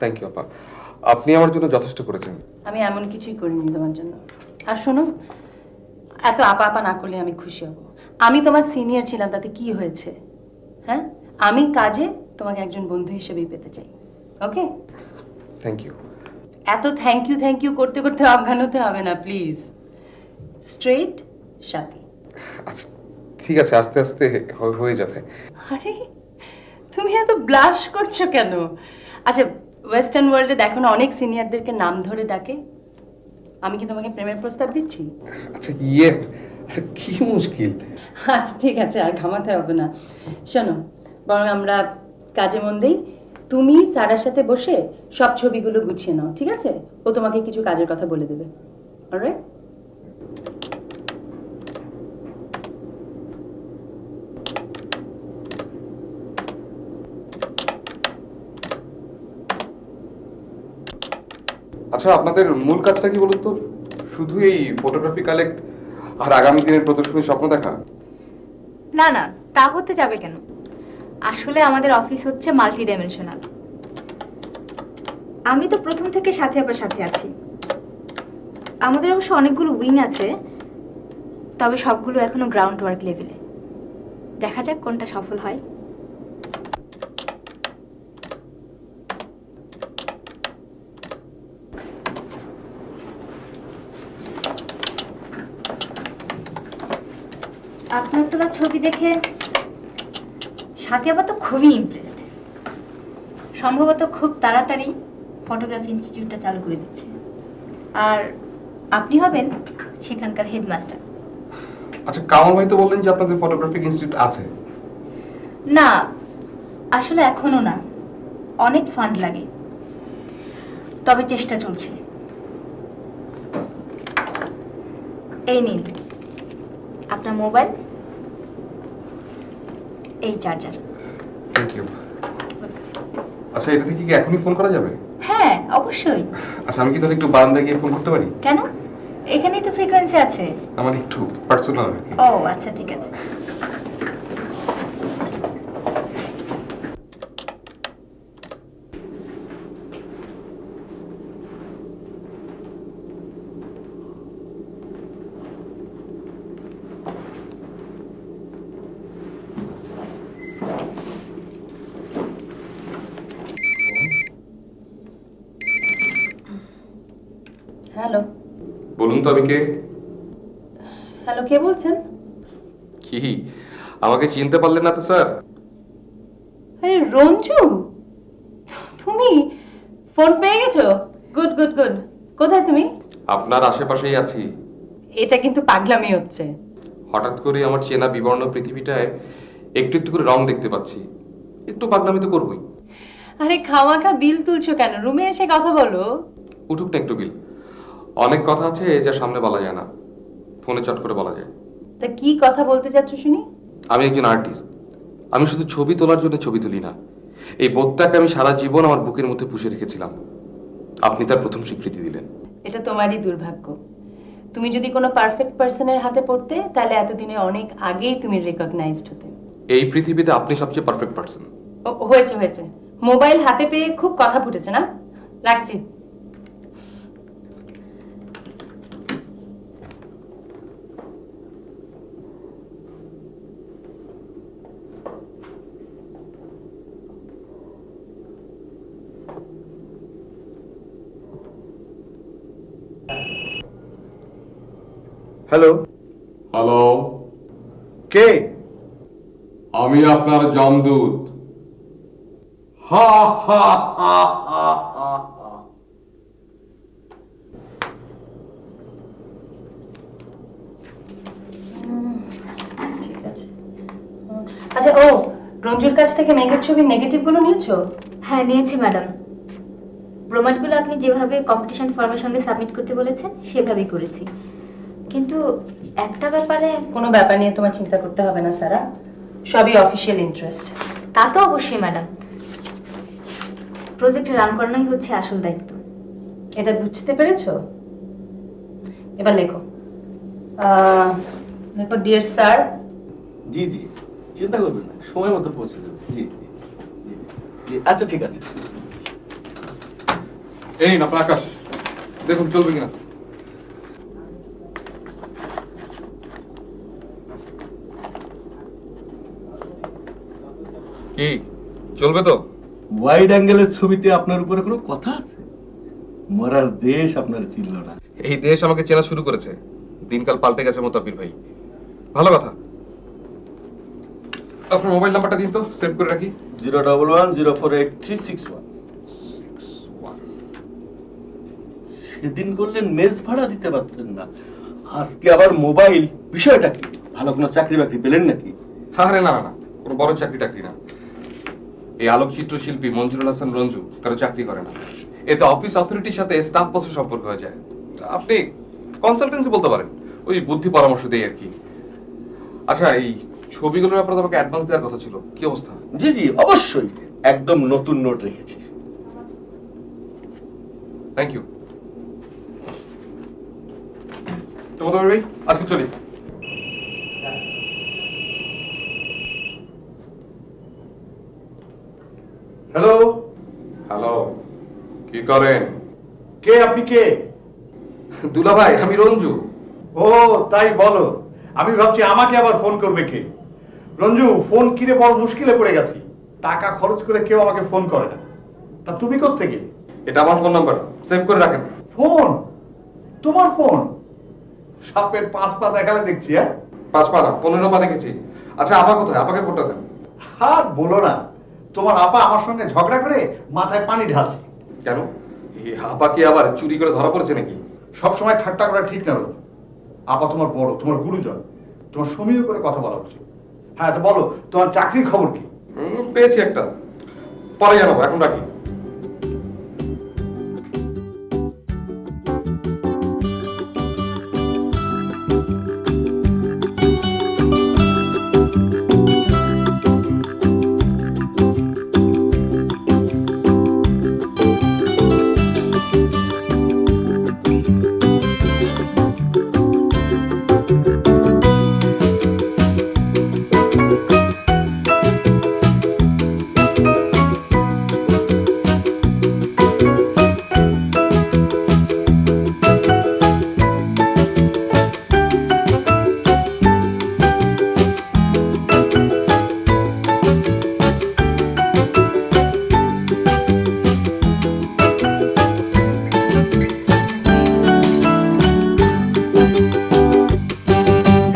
থ্যাংক ইউ আপা, আপনি আমার জন্য যথেষ্ট করেছেন। আমি এমন কিছুই করিনি তোমার জন্য। আর শোনো, এত আপা আপা না করলে আমি খুশি হব। আমি তোমার সিনিয়র ছিলাম, তাতে কি হয়েছে? হ্যাঁ, আমি কাজে তোমাকে একজন বন্ধু হিসেবেই পেতে চাই। ওকে? Thank you. এত থ্যাংক ইউ করতে করতে অজ্ঞান হতে হবে না প্লিজ। স্ট্রেট সাথী। আচ্ছা ঠিক আছে, আস্তে আস্তে হয়ে যাবে। আরে তুমি এত ব্লাশ করছো কেন? আচ্ছা, ওয়েস্টার্ন ওয়ার্ল্ডে দেখো না, অনেক সিনিয়রদেরকে নাম ধরে ডাকে। আমি কি তোমাকে প্রেমের প্রস্তাব দিচ্ছি? আচ্ছা কি মুশকিল। আচ্ছা ঠিক আছে, আর ঘামাতে হবে না। শোনো, বরং আমরা কাজে মন দেই। তুমি সারার সাথে বসে সব ছবিগুলো গুছিয়ে নাও, ঠিক আছে? ও তোমাকে কিছু কাজের কথা বলে দেবে। অলরাইট? আচ্ছা, আপনাদের মূল কাজটা কি বলুন তো? শুধু এই ফটোগ্রাফি কালেক্ট আর আগামী দিনের প্রদর্শনীর স্বপ্ন দেখা? না না, তা হতে যাবে কেন? আসলে আমাদের অফিস হচ্ছে মাল্টি ডাইমেনশনাল। আমি তো প্রথম থেকে সাথে আছি। আমাদের অবশ্য অনেকগুলো উইং আছে, তবে সবগুলো এখনো গ্রাউন্ড ওয়ার্ক লেভেলে। দেখা যাক কোনটা সফল হয়। আপনার তোলা ছবি দেখে সাথী আপা তো খুবই ইমপ্রেসড। সম্ভবত খুব তাড়াতাড়ি ফটোগ্রাফি ইনস্টিটিউটটা চালু করে দিচ্ছে, আর আপনি হবেন সেখানকার হেডমাস্টার। আচ্ছা, কামাল ভাই তো বললেন যে আপনাদের ফটোগ্রাফিক ইনস্টিটিউট আছে। না, আসলে এখনো না, অনেক ফান্ড লাগে, তবে চেষ্টা চলছে। এই নিন আপনার মোবাইল, এই চার্জার। Thank you. আচ্ছা, এটা থেকে কি এখনই ফোন করা যাবে? হ্যাঁ অবশ্যই। আচ্ছা, আমি কি তাহলে একটু বারান্দায় গিয়ে ফোন করতে পারি? কেন? এখানেই তো ফ্রিকোয়েন্সি আছে। আমার একটু পার্সোনাল। ও আচ্ছা, ঠিক আছে। হ্যালো। বলুন তো আমি কে? হ্যালো, কে বলছেন? কি আমাকে চিনতে পারলেন না তো স্যার? আরে রঞ্জু, তুমি ফোন পেয়ে গেছো? Good good good. কোথায় তুমি? আপনার আশেপাশেই আছি। এটা কিন্তু পাগলামি হচ্ছে। হঠাৎ করে আমার চেনা বিবর্ণ পৃথিবীটায় একটু একটু করে রং দেখতে পাচ্ছি, একটু পাগলামি তো করবই। আরে খাওয়াখা বিল তুলছো কেন? রুমে এসে কথা বলো। উঠুক না একটু বিল, অনেক কথা আছে যা সামনে বলা যায় না, ফোনে চট করে বলা যায়। তা কি কথা বলতে চাচ্ছ শুনি? আমি একজন আর্টিস্ট। আমি শুধু ছবি তোলার জন্য ছবি তুলি না, এই বোধটাকে আমি সারা জীবন আমার বুকের মধ্যে পুষে রেখেছিলাম। আপনি তার প্রথম স্বীকৃতি দিলেন। এটা তোমারই দুর্ভাগ্য। তুমি যদি কোনো পারফেক্ট পার্সনের হাতে পড়তে, তাহলে এতদিনে অনেক আগেই তুমি রেকগনাইজড হতে। এই পৃথিবীতে আপনি সবচেয়ে পারফেক্ট পার্সন। হয়েছে হয়েছে, মোবাইল হাতে পেয়ে খুব কথা ফুটেছে না? রাখছি। হ্যালো। হ্যালো, কে? আমি আপনার জমদূত। হা হা হা হা হা। ঠিক আছে। আচ্ছা, ও রঞ্জুর কাছ থেকে মেঘের ছবির নেগেটিভগুলো নিয়েছো? হ্যাঁ নিয়েছি ম্যাডাম। প্রমাণগুলো আপনি যেভাবে কম্পিটিশন ফর্মের সঙ্গে সাবমিট করতে বলেছেন সেভাবেই করেছি, কিন্তু একটা ব্যাপারে। কোনো ব্যাপার নিয়ে তোমার চিন্তা করতে হবে না সারা, সবই অফিশিয়াল ইন্টারেস্ট। তা তো অবশ্যই ম্যাডাম, প্রজেক্ট রান করানোই হচ্ছে আসল দায়িত্ব। এটা বুঝতে পেরেছো? এবার লেখো। দেখো, ডিয়ার স্যার। জি জি, চিন্তা করবেন না, সময় মতো পৌঁছে যাবে। জি জি জি, আচ্ছা ঠিক আছে। এই নিন আপনার আকাশ, দেখুন চলবে কিনা। কি চলবে তো? ওয়াইড অ্যাঙ্গেলের ছবিতে আপনার উপরে কোনো কথা আছে? মরার দেশ আপনার চিনল না। এই দেশ আমাকে চেনা শুরু করেছে, দিনকাল পাল্টে গেছে মোতাব্বির ভাই। ভালো কথা। আপনার মোবাইল নাম্বারটা দিন তো, সেভ করে রাখি। 011048361। সেদিন করলেন মেস ভাড়া দিতে পারছেন না, আজকে আবার মোবাইল। বিষয়টা কি? ভালো কোনো চাকরি বাকরি পেলেন নাকি? আরে না না না, কোনো বড় চাকরি টাকরি না। এই আলোকচিত্র শিল্পী মঞ্জুরুল হাসান রঞ্জু কারো চাকরি করে না। এতে অফিস অথরিটির সাথে স্টাফ বসের সম্পর্ক হয়ে যায়। আপনি কনসালটেন্সি বলতে পারেন, ওই বুদ্ধি পরামর্শ দেই আর কি। আচ্ছা, এই ছবিগুলোর ব্যাপারে তোমাকে অ্যাডভান্স দেওয়ার কথা ছিল, কি অবস্থা? জি জি অবশ্যই, একদম নতুন নোট রেখেছি। Thank you. তোমাদের ভাই আজকে চলি। হ্যালো। হ্যালো, কি করেন? কে আপনি? কে? দুলা ভাই, আমি রঞ্জু। ও তাই বলো, আমি ভাবছি আমাকে আবার ফোন করবে কে। রঞ্জু, ফোন কিনে বড় মুশকিলে পড়ে গেছি, টাকা খরচ করে কেউ আমাকে ফোন করে না। তা তুমি কোত্থেকে? এটা আমার ফোন নাম্বার, সেভ করে রাখেন। ফোন? তোমার ফোন? সাপের 5 পা দেখালে দেখছি। হ্যাঁ, 5 পা না 15 পা দেখেছি। আচ্ছা আপা কোথায়? আপাকে ফোনটা দেন। আর বলো না, তোমার আপা আমার সঙ্গে ঝগড়া করে মাথায় পানি ঢালছে। কেন? এই আপা কি আবার চুরি করে ধরা পড়েছে নাকি? সব সময় ঠাট্টা করা ঠিক না রোজ। আপা তোমার বড়, তোমার গুরুজন, তোমার সমীহ করে কথা বলা উচিত। হ্যাঁ তো বলো, তোমার চাকরির খবর কি? পেয়েছি একটা, পরে জানাবো, এখন রাখি।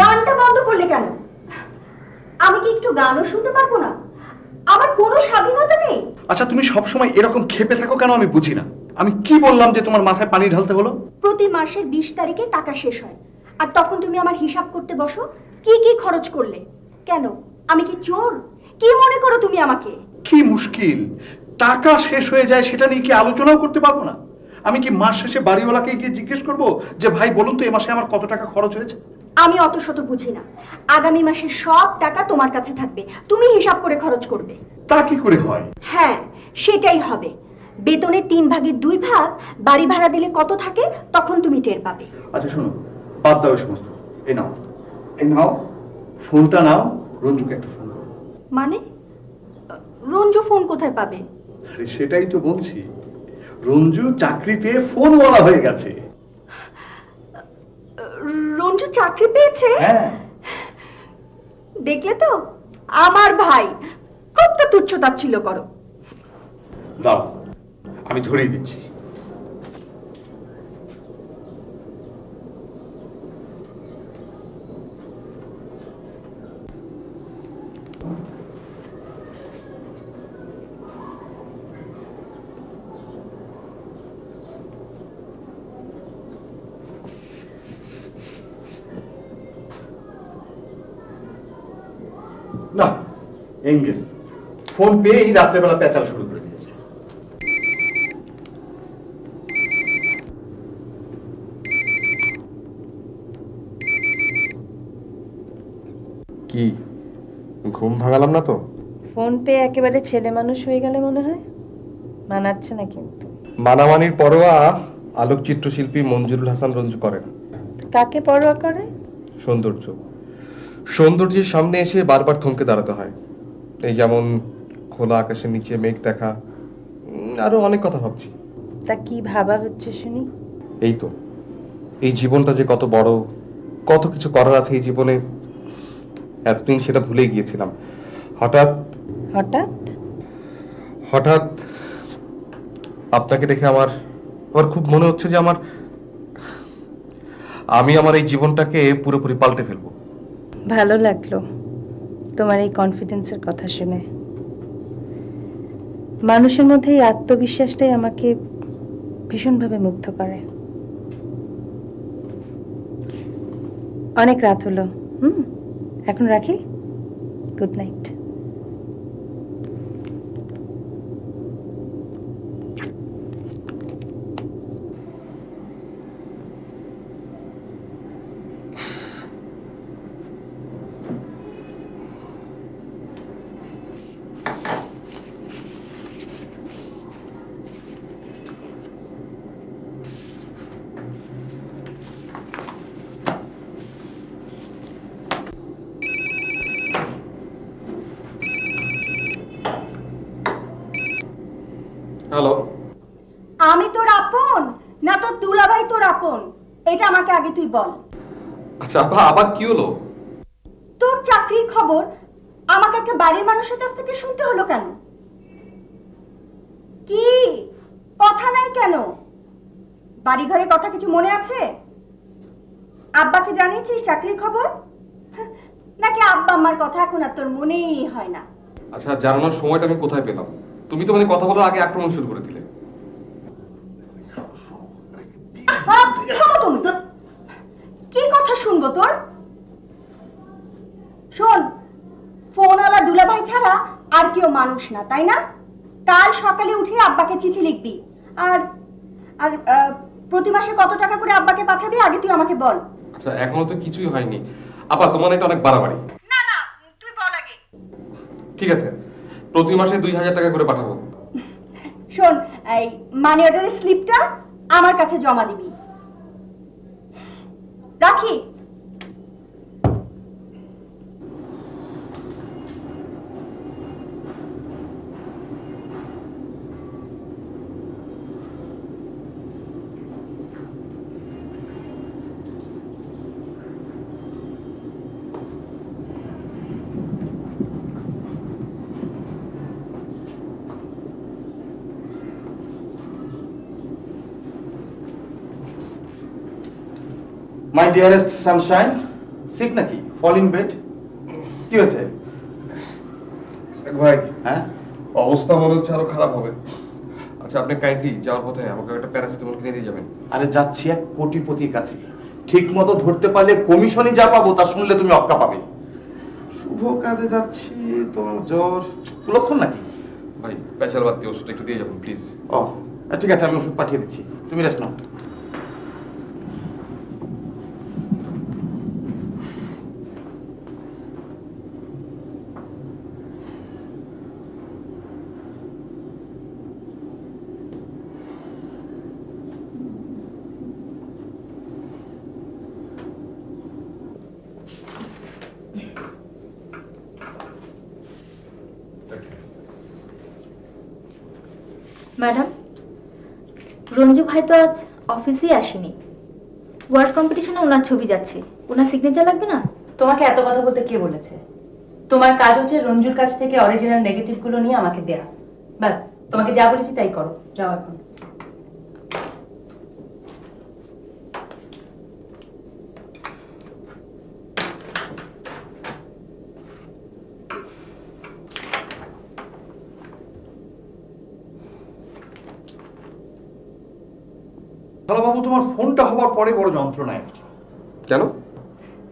গানটা বন্ধ করলে কেন? আমি কি একটু গানও শুনতে পারবো না? আমার কোনো স্বাধীনতা নেই? আচ্ছা তুমি সবসময় এরকম ক্ষেপে থাকো কেন আমি বুঝি না। আমি কি বললাম যে তোমার মাথায় পানি ঢালতে হলো? প্রতি মাসের 20 তারিখে টাকা শেষ হয়, আর তখন তুমি আমার হিসাব করতে বসো কি কি খরচ করলে। কেন, আমি কি চোর? কি মনে করো তুমি আমাকে? কি মুশকিল, টাকা শেষ হয়ে যায় সেটা নিয়ে কি আলোচনাও করতে পারবো না? আমি কি মাস শেষে বাড়িওয়ালাকে গিয়ে জিজ্ঞেস করবো যে ভাই বলুন তো এ মাসে আমার কত টাকা খরচ হয়েছে? আমি অত শত বুঝি না। আগামী মাসে সব টাকা তোমার কাছে থাকবে, তুমি হিসাব করে খরচ করবে। তা কি করে হয়? হ্যাঁ, সেটাই হবে। বেতনের 3 ভাগের 2 ভাগ বাড়ি ভাড়া দিলে কত থাকে তখন তুমি টের পাবে। আচ্ছা শোনো, বাদ দাও এই সমস্ত। এই নাও, এই নাও ফোনটা নাও, রঞ্জুকে একটা ফোন করো। মানে রঞ্জু ফোন কোথায় পাবে? আরে সেটাই তো বলছি, রঞ্জু চাকরি পেয়ে ফোনওয়ালা হয়ে গেছে। রঞ্জু চাকরি পেয়েছে? হ্যাঁ। দেখলে তো, আমার ভাই খুব তো তুচ্ছ তাচ্ছিল্য করো। দাও আমি ধরিয়ে দিচ্ছি। না, এঙ্গেজ। ফোন পেয়েই রাত্রেবেলা পেঁচাল শুরু করে দিয়েছে। কি ঘুম ভাঙালাম না তো? ফোন পেয়ে একেবারে ছেলে মানুষ হয়ে গেলে মনে হয়, মানাচ্ছে না কিন্তু। মানামানির পরোয়া আলোকচিত্র শিল্পী মঞ্জুরুল হাসান রঞ্জু করে না। কাকে পরোয়া করে? সৌন্দর্য। সৌন্দর্যের সামনে এসে বারবার থমকে দাঁড়াতে হয়। এই যেমন খোলা আকাশের নিচে মেঘ দেখা, আরো অনেক কথা ভাবছি। তা কি ভাবা হচ্ছে শুনি? এই তো, এই জীবনটা যে কত বড়, কত কিছু করার আছে এই জীবনে, এতদিন সেটা ভুলে গিয়েছিলাম। হঠাৎ হঠাৎ হঠাৎ আপনাকে দেখে আমার খুব মনে হচ্ছে যে আমি আমার এই জীবনটাকে পুরোপুরি পাল্টে ফেলবো। ভালো লাগলো তোমার এই কনফিডেন্সের কথা শুনে। মানুষের মধ্যে এই আত্মবিশ্বাসটাই আমাকে ভীষণভাবে মুগ্ধ করে। অনেক রাত হলো, এখন রাখি। Good night. হ্যালো, আমি তোর আপন না তোর দুলাভাই তোর আপন, এটা আমাকে আগে তুই বল। আচ্ছা আপা, আবার কি হলো? তোর চাকরির খবর আমাকে একটা বাড়ির মানুষের কাছ থেকে শুনতে হলো কেন? কি কথা নাই কেন? বাড়ি ঘরের কথা কিছু মনে আছে? আব্বাকে জানিয়েছিস চাকরির খবর? হ্যাঁ, নাকি আব্বা আম্মার কথা এখন আর তোর মনেই হয় না? আচ্ছা, জানানোর সময়টা আমি কোথায় পেলাম? তুমি তো মানে কথা বলার আগে আক্রমণ শুরু করে দিলে। থামো তুমি তো, কি কথা শুনবো তোর? শোন, ফোনওয়ালা দুলাভাই ছাড়া আর কেউ মানুষ না, তাই না? কাল সকালে উঠে আব্বাকে চিঠি লিখবি, আর আর প্রতি মাসে কত টাকা করে আব্বাকে পাঠাবি আগে তুই আমাকে বল। আচ্ছা, এখনো তো কিছুই হয়নি। আপা, তোমার এটা অনেক বাড়াবাড়ি। না না, তুই বল আগে। ঠিক আছে, প্রতি মাসে 2000 টাকা করে পাঠাবো। শোন, এই মানি অর্ডারের স্লিপটা আমার কাছে জমা দিবি। রাখি। মাই ডিয়ারেস্ট সানশাইন, সিক নাকি? Fall in bed? কি হয়েছে ভাই? হ্যাঁ, অবস্থা মনে হচ্ছে আরো খারাপ হবে। আচ্ছা, আপনি কাইন্ডলি যাওয়ার পথে আমাকে একটা প্যারাসিটামল কিনে দিয়ে যাবেন। আরে যাচ্ছি এক কোটিপতির কাছে, ঠিক মতো ধরতে পারলে কমিশনই যা পাবো তা শুনলে তুমি অক্কা পাবে। শুভ কাজে যাচ্ছি, তোমার জ্বর লক্ষণ নাকি? ভাই, পেশাল বাদ দিয়ে ওষুধটা একটু দিয়ে যাবেন প্লিজ। ও ঠিক আছে, আমি ওষুধ পাঠিয়ে দিচ্ছি, তুমি রেস্ট নাও। ম্যাডাম, রঞ্জু ভাই তো আজ অফিসেই আসেনি। ওয়ার্ল্ড কম্পিটিশনে ওনার ছবি যাচ্ছে, ওনার সিগনেচার লাগবে না? তোমাকে এত কথা বলতে কে বলেছে? তোমার কাজ হচ্ছে রঞ্জুর কাছ থেকে অরিজিনাল নেগেটিভগুলো নিয়ে আমাকে দেয়া। ব্যাস, তোমাকে যা বলেছি তাই করো, যাও এখন। বাবু, তোমার ফোনটা হবার পরে বড় যন্ত্রণায় আছে। কেন?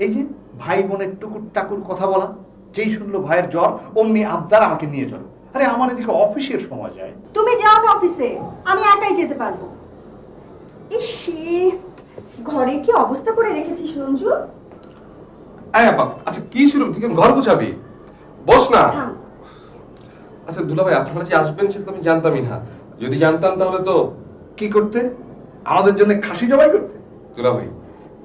এই যে ভাই বোনের টুকুর টাকুর কথা বলা, যেই শুনলো ভাইয়ের জ্বর অমনি আবদার আমাকে নিয়ে চলো। আরে আমার এদিকে অফিসের সময় যায়। তুমি যাও না অফিসে, আমি একাই যেতে পারবো। ইসি, ঘরে কি অবস্থা করে রেখেছিস রঞ্জু? আচ্ছা, কি শুরু থেকে ঘর গুছাবি? বস না। আচ্ছা দুলাভাই, আপনারা যে আসবেন সেটা তো আমি জানতামই না। যদি জানতাম তাহলে তো কি করতে? আমাদের জন্য খাসি জবাই করতে? দুলাভাই,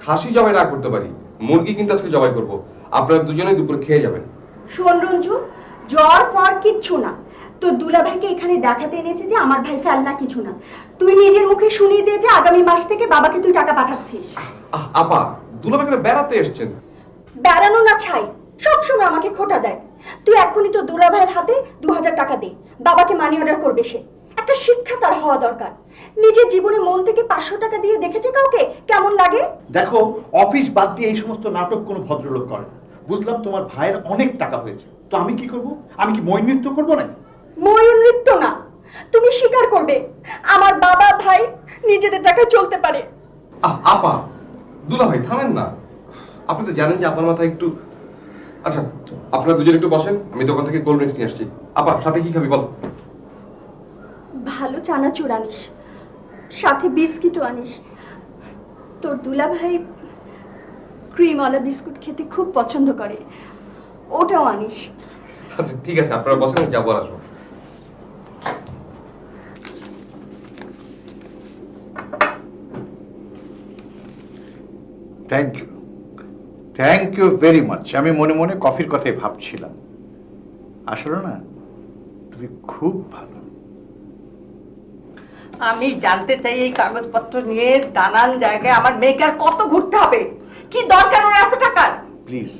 খাসি জবাই না করতে পারি, মুরগি কিন্তু আজকে জবাই করবো। আপনারা দুজনেই দুপুরে খেয়ে যাবেন। শোন রঞ্জু, জ্বর ফর কিচ্ছু না। তোর দুলাভাইকে এখানে দেখাতে এনেছে যে আমার ভাই ফেলনা কিছু না। তুই নিজের মুখে শুনিয়ে দে যে আগামী মাস থেকে বাবাকে তুই টাকা পাঠাচ্ছিস। আপা, দুলাভাইকে বেড়াতে এসছেন। বেড়ানো না ছাই, সবসময় আমাকে খোটা দেয়। তুই এখনই তো দুলাভাইয়ের হাতে 2000 টাকা দে, বাবাকে মানি অর্ডার করবে সে। একটা শিক্ষা তার হওয়া দরকার। নিজের জীবনে মন থেকে 500 টাকা দিয়ে দেখেছে কাউকে কেমন লাগে? দেখো, অফিস বাদ দিয়ে এই সমস্ত নাটক কোনো ভদ্রলোক করে না। বুঝলাম তোমার ভাইয়ের অনেক টাকা হয়েছে, তো আমি কি করব? আমি কি মই নৃত্য করবো নাকি? ময়ূর নৃত্য না, তুমি স্বীকার করবে আমার বাবা ভাই নিজেদের টাকায় চলতে পারে। আপা, দুলাভাই থামেন না। আপনি তো জানেন যে আপনার মাথায় একটু। আচ্ছা, আপনারা দুজন একটু বসেন, আমি দোকান থেকে কোল্ড ড্রিঙ্কস নিয়ে আসছি। আপা, সাথে কি খাবি বল? ভালো চানাচুর আনিস, সাথে বিস্কিটও আনিস। তোর দুলাভাই ক্রিমওয়ালা বিস্কুট খেতে খুব পছন্দ করে, ওটাও আনিস। আচ্ছা ঠিক আছে, আপনারা বসেন, যাবো আসবো। Thank you, thank you very much. আমি মনে মনে কফির কথাই ভাবছিলাম। আসলে না, তুমি খুব ভালো। আমি জানতে চাই এই কাগজপত্র নিয়ে নানান জায়গায় আমার মেয়েকে আর কত ঘুরতে হবে? কি দরকার ওর এত টাকার? প্লিজ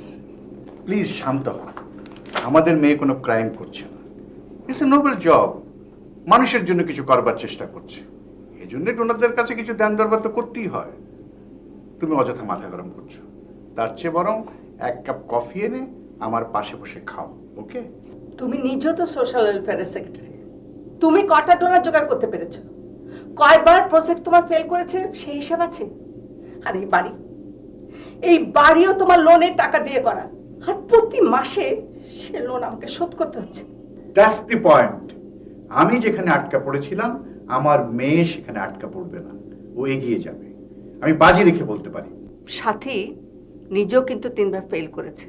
প্লিজ শান্ত হও। আমাদের মেয়ে কোনো ক্রাইম করছে না। ইটস এ নোবেল জব, মানুষের জন্য কিছু করবার চেষ্টা করছে। এই জন্য ওনাদের কাছে কিছু দান দরবার তো করতেই হয়। তুমি অযথা মাথা গরম করছো। তার চেয়ে বরং এক কাপ কফি এনে আমার পাশে বসে খাও, ওকে? তুমি নিজেও তো সোশ্যাল ওয়েলফেয়ারের সেক্রেটারি, তুমি কটা ডোনার জোগাড় করতে পেরেছো? কয়বার প্রজেক্ট তোমার ফেল করেছে সেই হিসাব আছে? আর এই বাড়িও তোমার লোনের টাকা দিয়ে করা, আর প্রতি মাসে সে লোন আমাকে শোধ করতে হচ্ছে। That's the point. আমি যেখানে আটকা পড়েছিলাম আমার মেয়ে সেখানে আটকা পড়বে না, ও এগিয়ে যাবে, আমি বাজি রেখে বলতে পারি। সাথী নিজেও কিন্তু 3বার ফেল করেছে।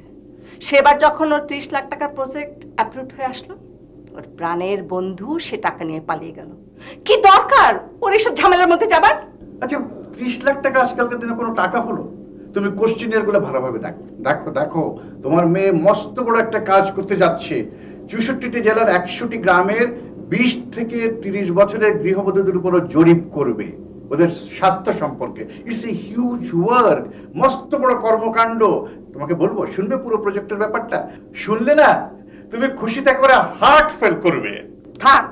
সেবার যখন ওর 30 লাখ টাকার প্রজেক্ট অ্যাপ্রুভ হয়ে আসলো, ওর প্রাণের বন্ধু সে টাকা নিয়ে পালিয়ে গেল। কি দরকার ওর এসব ঝামেলার মধ্যে যাবার? আচ্ছা 30 লাখ টাকা আজকালকার দিনে কোনো টাকা হলো? তুমি কোশ্চেনিয়ার গুলো ভালোভাবে দেখো দেখো দেখো তোমার মেয়ে মস্ত বড় একটা কাজ করতে যাচ্ছে। 64টি জেলার 100টি গ্রামের 20 থেকে 30 বছরের গৃহবধূদের উপর জরিপ করবে ওদের স্বাস্থ্য সম্পর্কে। ইটস এ হিউজ ওয়ার্ক, মস্ত বড় কর্মকাণ্ড। তোমাকে বলবো, শুনবে পুরো প্রজেক্টের ব্যাপারটা? শুনলে না তুমি খুশিতে করে হার্ট ফেল করবে। থাক,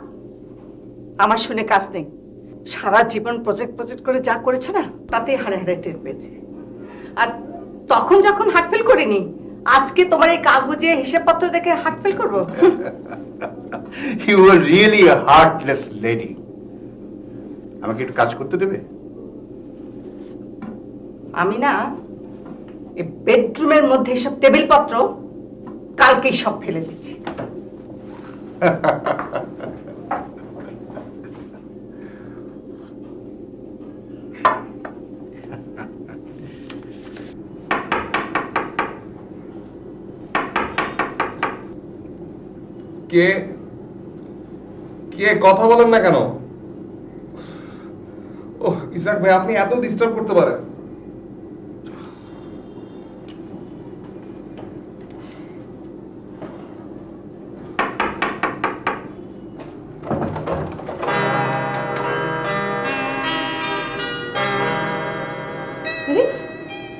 আমার শুনে কাজ নেই। সারা জীবন প্রজেক্ট করে যা করেছে না, তাতেই হাড়ে হাড়ে টের পেয়েছে। আর তখন যখন হার্টফেল করিনি, আজকে তোমার এই কাগজে হিসাবপত্র দেখে হার্টফেল করবো? You are really a heartless lady. আমাকে একটু কাজ করতে দেবে? আমি না এই বেডরুমের মধ্যে সব টেবিলপত্র কালকেই সব ফেলে দিচ্ছি। কে কে কথা বলেন না কেন? ওহ ইসাক ভাই, আপনি এত ডিস্টার্ব করতে পারেন? আরে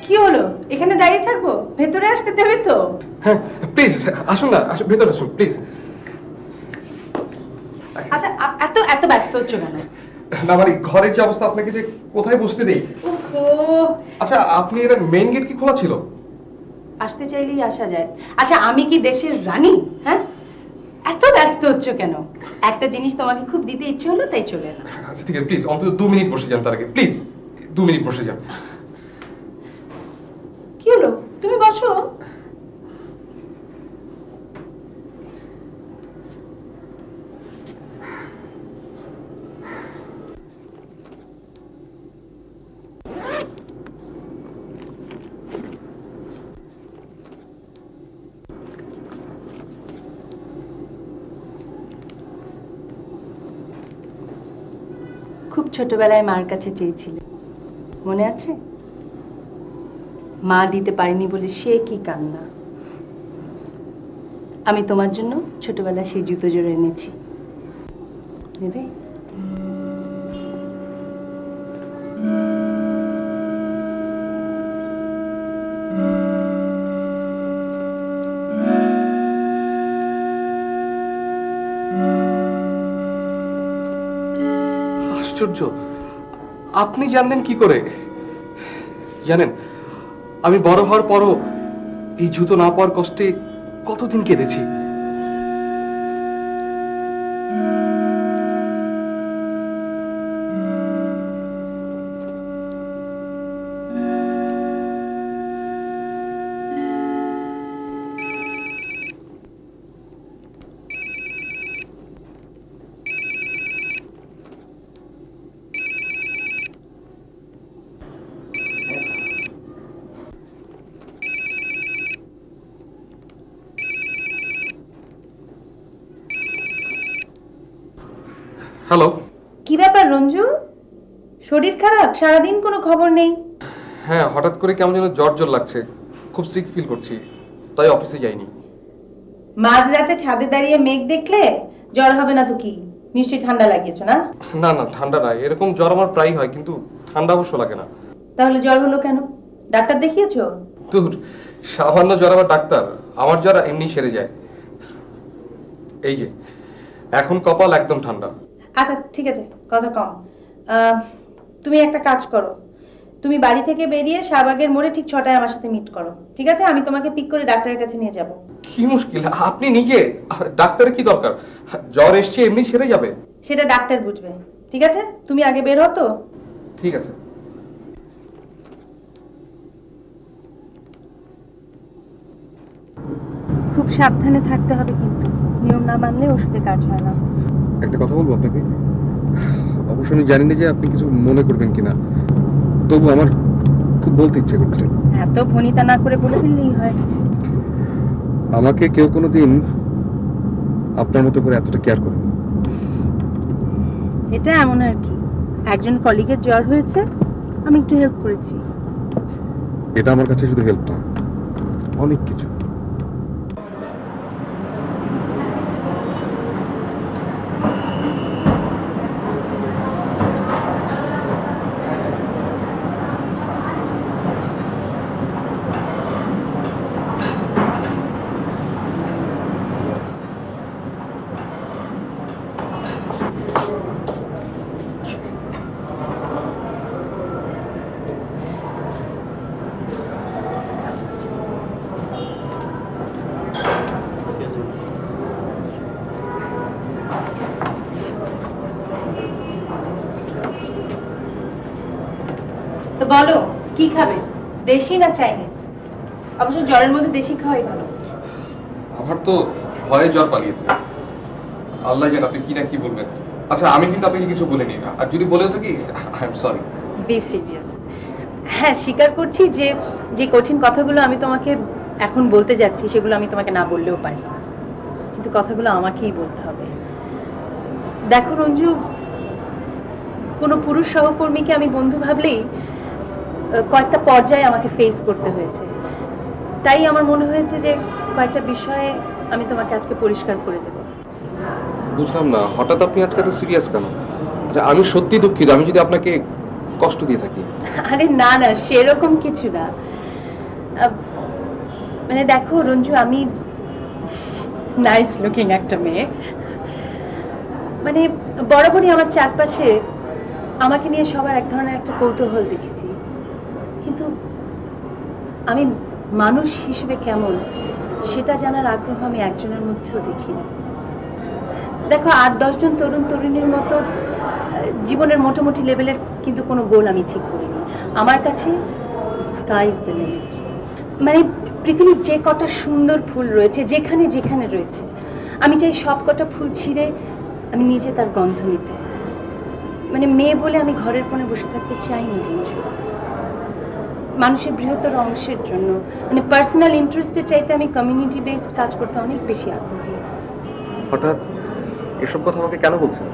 কি হলো, এখানে দাঁড়িয়ে থাকবো? ভেতরে আসতে দেবে তো? হ্যাঁ প্লিজ আসুন না, আসুন ভেতরে আসুন প্লিজ। আচ্ছা এত এত ব্যস্ত হচ্ছ কেন? না মানে ঘরের যে অবস্থা, আপনাকে যে কোথায় বসতে দেই। ওহো, আচ্ছা আপনি এর মেইন গেট কি খোলা ছিল? আসতে চাইলেই আসা যায়। আচ্ছা আমি কি দেশের রানী? হ্যাঁ, এত ব্যস্ত হচ্ছ কেন? একটা জিনিস তোমাকে খুব দিতে ইচ্ছে হলো তাই চলে এলাম। আচ্ছা ঠিক আছে, প্লিজ অন্তত 2 মিনিট বসে যান তার আগে, প্লিজ 2 মিনিট বসে যান। কি হলো, তুমি বসো। খুব ছোটবেলায় মার কাছে চেয়েছিলে, মনে আছে? মা দিতে পারেনি বলে সে কি কান্না। আমি তোমার জন্য ছোটবেলায় সেই জুতো জোড়া এনেছি, নেবে? আশ্চর্য, আপনি জানলেন কি করে? জানেন আমি বড় হওয়ার পরও এই জুতো না পাওয়ার কষ্টে কতদিন কেঁদেছি। হ্যালো। কি ব্যাপার রঞ্জু, শরীর খারাপ? সারাদিন কোনো খবর নেই। হ্যাঁ হঠাৎ করে কেমন যেন জ্বর জ্বর লাগছে, খুব সিক ফিল করছি, তাই অফিসে যাইনি। মাঝরাতে ছাদে দাঁড়িয়ে মেঘ দেখলে জ্বর হবে না তো কি? নিশ্চয়ই ঠান্ডা লাগিয়েছো না? না না ঠান্ডা না, এরকম জ্বর আমার প্রায় হয়, কিন্তু ঠান্ডা অবশ্য লাগে না। তাহলে জ্বর হলো কেন? ডাক্তার দেখিয়েছো? দূর, সামান্য জ্বর আবার ডাক্তার? আমার জ্বর এমনি সেরে যায়। এই যে এখন কপাল একদম ঠান্ডা। আচ্ছা ঠিক আছে, কথা কম। তুমি একটা কাজ করো, তুমি বাড়ি থেকে বেরিয়ে শাহবাগের মোড়ে ঠিক 6টায় আমার সাথে মিট করো, ঠিক আছে? আমি তোমাকে পিক করে ডাক্তারের কাছে নিয়ে যাব। কি মুশকিল, আপনি নিজে? ডাক্তারের কি দরকার? জ্বর এসছে এমনি সেরে যাবে। সেটা ডাক্তার বুঝবে, ঠিক আছে? তুমি আগে বের হও তো। ঠিক আছে। খুব সাবধানে থাকতে হবে কিন্তু, নিয়ম না মানলে ওষুধে কাজ হয় না। একটা কথা বলবো আপনাকে, অবশ্য আমি জানি না যে আপনি কিছু মনে করবেন কিনা, তবু আমার খুব বলতে ইচ্ছে করছে। এত ভনিতা না করে বলে ফেললেই হয়। আমাকে কেউ কোনোদিন আপনার মতো করে এতটা কেয়ার করে। এটা এমন আর কি, একজন কলিগের জ্বর হয়েছে, আমি একটু হেল্প করেছি। এটা আমার কাছে শুধু হেল্প না, অনেক কিছু। তো বলো কি খাবে, দেশি না চাইনিজ? অবশ্য জ্বরের মধ্যে দেশি খাওয়াই ভালো। আমার তো ভয়ে জ্বর পালিয়েছে, আল্লাহ জানে আপনি কি না কি বলবেন। আচ্ছা আমি কিন্তু আপনাকে কিছু বলিনি, আর যদি বলেও থাকি I am sorry. Be serious. হ্যাঁ, স্বীকার করছি যে যে কঠিন কথাগুলো আমি তোমাকে এখন বলতে যাচ্ছি সেগুলো আমি তোমাকে না বললেও পারি, কিন্তু কথাগুলো আমাকেই বলতে হবে। দেখো রঞ্জু, কোনো পুরুষ সহকর্মীকে আমি বন্ধু ভাবলেই কয়েকটা পর্যায়ে আমাকে ফেস করতে হয়েছে, তাই আমার মনে হয়েছে যে কয়েকটা বিষয়ে আমি তোমাকে আজকে পরিষ্কার করে দেব। বুঝলাম না, হঠাৎ আপনি আজকে এত সিরিয়াস কেন? আচ্ছা আমি সত্যি দুঃখিত আমি যদি আপনাকে কষ্ট দিয়ে থাকি। আরে না না, সেরকম কিছু না। মানে দেখো রঞ্জু, আমি নাইস লুকিং একটা মেয়ে, মানে বরাবরই আমার চারপাশে আমাকে নিয়ে সবার এক ধরনের একটা কৌতূহল দেখেছি, কিন্তু আমি মানুষ হিসেবে কেমন সেটা জানার আগ্রহ আমি একজনের মধ্যেও দেখিনি। দেখো 8-10 জন তরুণ তরুণীর মতো জীবনের মোটামুটি লেভেলের কিন্তু কোনো গোল আমি ঠিক করিনি। আমার কাছে স্কাই ইজ দ্য লিমিট। মানে পৃথিবীর যে কটা সুন্দর ফুল রয়েছে যেখানে যেখানে রয়েছে, আমি চাই সব কটা ফুল ছিঁড়ে আমি নিজে তার গন্ধ নিতে। মানে মেয়ে বলে আমি ঘরের কোণে বসে থাকতে চাই না রঞ্জু। মানুষের বৃহত্তর অংশের জন্য, মানে পার্সোনাল ইন্টারেস্টের চাইতে আমি কমিউনিটি বেসড কাজ করতে অনেক বেশি আগ্রহী। হঠাৎ এসব কথা আমাকে কেন বলছেন?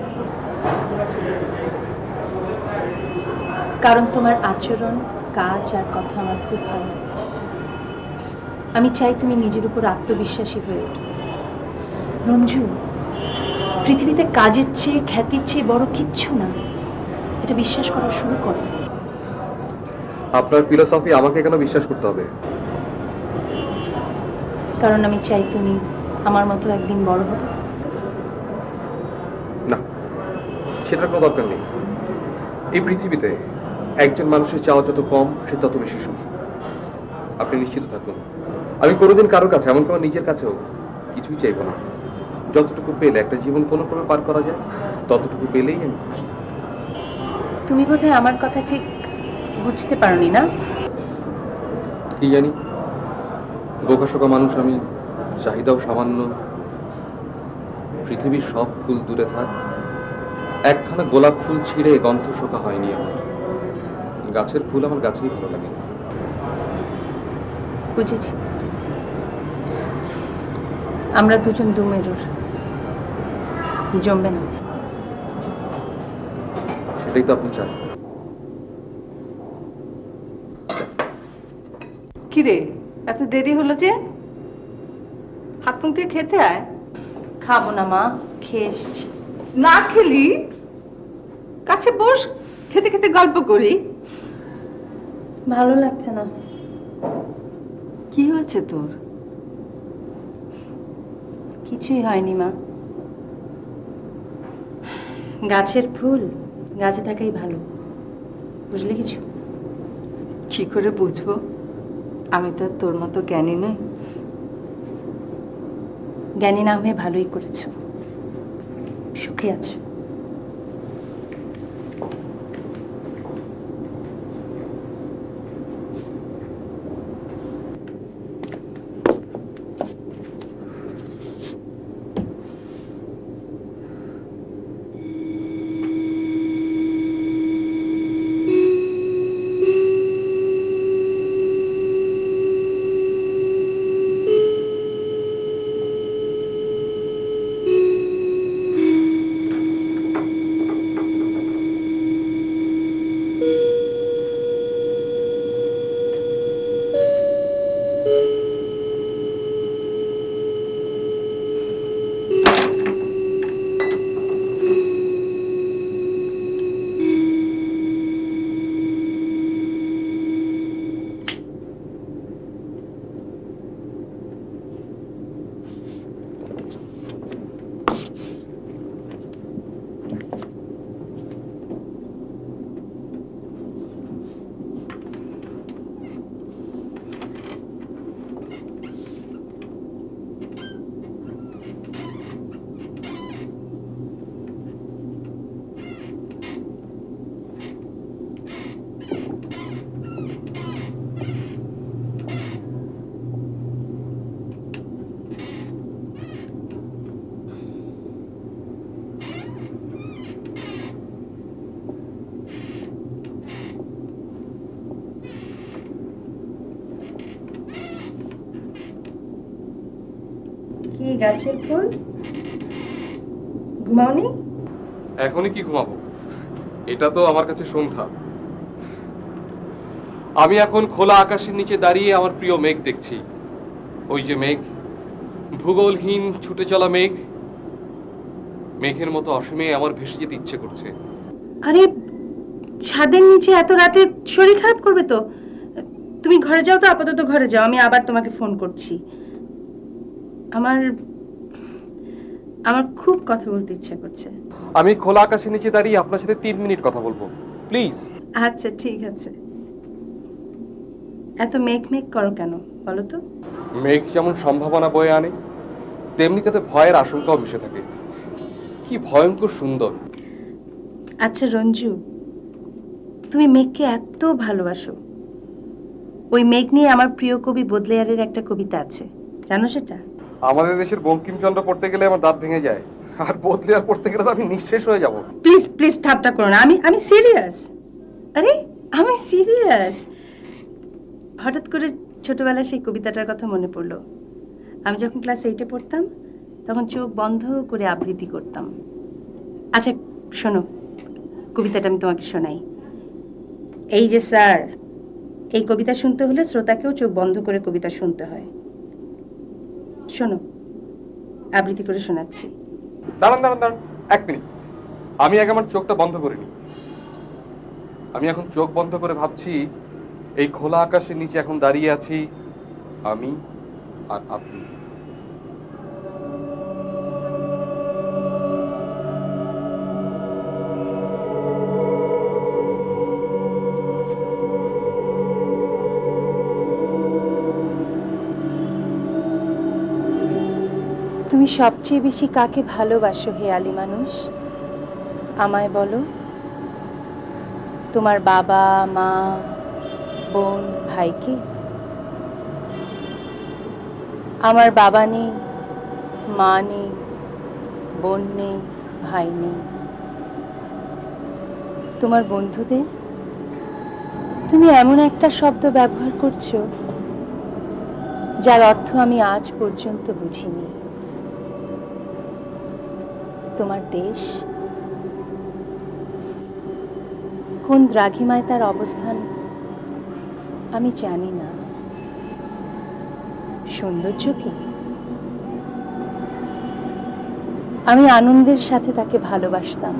কারণ তোমার আচরণ, কাজ আর কথা আমার খুব ভালো লাগছে। আমি চাই তুমি নিজের উপর আত্মবিশ্বাসী হয়ে ওঠো। রঞ্জু, পৃথিবীতে কাজের চেয়ে খ্যাতির চেয়ে বড় কিচ্ছু না, এটা বিশ্বাস করা শুরু করো। আপনার ফিলোসফি আমাকে কেন বিশ্বাস করতে হবে? কারণ আমি চাই তুমি আমার মতো একদিন বড় হবে। না, সেটার কোনো দরকার নেই। এই পৃথিবীতে একজন মানুষের চাওয়া যত কম সে তত বেশি সুখী। আপনি নিশ্চিত থাকুন, আমি কোনোদিন কারোর কাছে, এমন কোনো নিজের কাছেও কিছুই চাইব না। যতটুকু পেলে একটা জীবন কোনো ক্রমে পার করা যায় ততটুকু পেলেই আমি খুশি। তুমি বোধহয় আমার কথা ঠিক বুঝতে পারোনি না? কি জানি, বোকাশোকা মানুষ আমি, চাহিদাও সামান্য। পৃথিবীর সব ফুল দূরে থাক, একখানা গোলাপ ফুল ছিঁড়ে গন্ধ শোকা হয়নি আমার। গাছের ফুল আমার গাছেই ভালো লাগে। বুঝেছি, আমরা দুজন দু মেরুর, জমবে না। সেটাই তো আপনি চান। কিরে, এত দেরি হলো যে? হাত মুখ দিয়ে খেতে আয়। খাবো না মা, খেয়ে এসছি। না খেলি কাছে বস, খেতে খেতে গল্প করি। ভালো লাগছে না। কি হয়েছে তোর? কিছুই হয়নি মা, গাছের ফুল গাছে থাকাই ভালো, বুঝলে কিছু? কি করে বুঝবো? আমি তো তোর মতো জ্ঞানী নই। জ্ঞানী না হয়ে ভালোই করেছো, সুখে আছো। কি গাছের ফুল? ঘুমাওনি? এখনই কি ঘুমাবো? এটা তো আমার কাছে সন্ধ্যা। আমি এখন খোলা আকাশের নিচে দাঁড়িয়ে আমার প্রিয় মেঘ দেখছি। ওই যে মেঘ, ভূগোলহীন ছুটে চলা মেঘ। মেঘের মতো অসীমে আমার ভেসে যেতে ইচ্ছে করছে। আরে ছাদের নিচে এত রাতে শরীর খারাপ করবে তো। তুমি ঘরে যাও তো, আপাতত ঘরে যাও, আমি আবার তোমাকে ফোন করছি। আমার খুব কথা বলতে ইচ্ছে করছে। আমি খোলা আকাশের নিচে দাঁড়িয়ে আপনার সাথে 3 মিনিট কথা বলবো, প্লিজ। আচ্ছা ঠিক আছে। এত মেঘ মেঘ করো কেন বলো তো? মেঘ যেমন সম্ভাবনা বয়ে আনে, তেমনি তাতে ভয়ের আশঙ্কাও মিশে থাকে। কি ভয়ঙ্কর সুন্দর। আচ্ছা রঞ্জু, তুমি মেঘকে এত ভালোবাসো, ওই মেঘ নিয়ে আমার প্রিয় কবি বোদলেয়ারের একটা কবিতা আছে, জানো সেটা? আমাদের দেশের বঙ্কিমচন্দ্র পড়তে গেলে আমার দাঁত ভেঙে যায়, আর বোদলেয়ার পড়তে গেলে তো আমি নিঃশেষ হয়ে যাব। প্লিজ প্লিজ ঠাট্টা করো না, আমি সিরিয়াস। আরে আমি সিরিয়াস। হঠাৎ করে ছোটবেলায় সেই কবিতাটার কথা মনে পড়লো। আমি যখন ক্লাস 8-এ পড়তাম তখন চোখ বন্ধ করে আবৃত্তি করতাম। আচ্ছা শোনো, কবিতাটা আমি তোমাকে শোনাই। এই যে স্যার, এই কবিতা শুনতে হলে শ্রোতাকেও চোখ বন্ধ করে কবিতা শুনতে হয়। শোনো, আবৃত্তি করে শোনাচ্ছি। দাঁড়ান দাঁড়ান দাঁড়ান, 1 মিনিট। আমি আগে আমার চোখটা বন্ধ করিনি। আমি এখন চোখ বন্ধ করে ভাবছি, এই খোলা আকাশের নিচে এখন দাঁড়িয়ে আছি আমি আর আপনি। তুমি সবচেয়ে বেশি কাকে ভালোবাসো হে আলী মানুষ? আমায় বলো। তোমার বাবা, মা, বোন, ভাইকে? আমার বাবা নেই, মা নেই, বোন নেই, ভাই নেই। তোমার বন্ধুদের? তুমি এমন একটা শব্দ ব্যবহার করছো যার অর্থ আমি আজ পর্যন্ত বুঝিনি। তোমার দেশ? কোন দ্রাঘিমায় তার অবস্থান আমি জানি না। সৌন্দর্য কি? আমি আনন্দের সাথে তাকে ভালোবাসতাম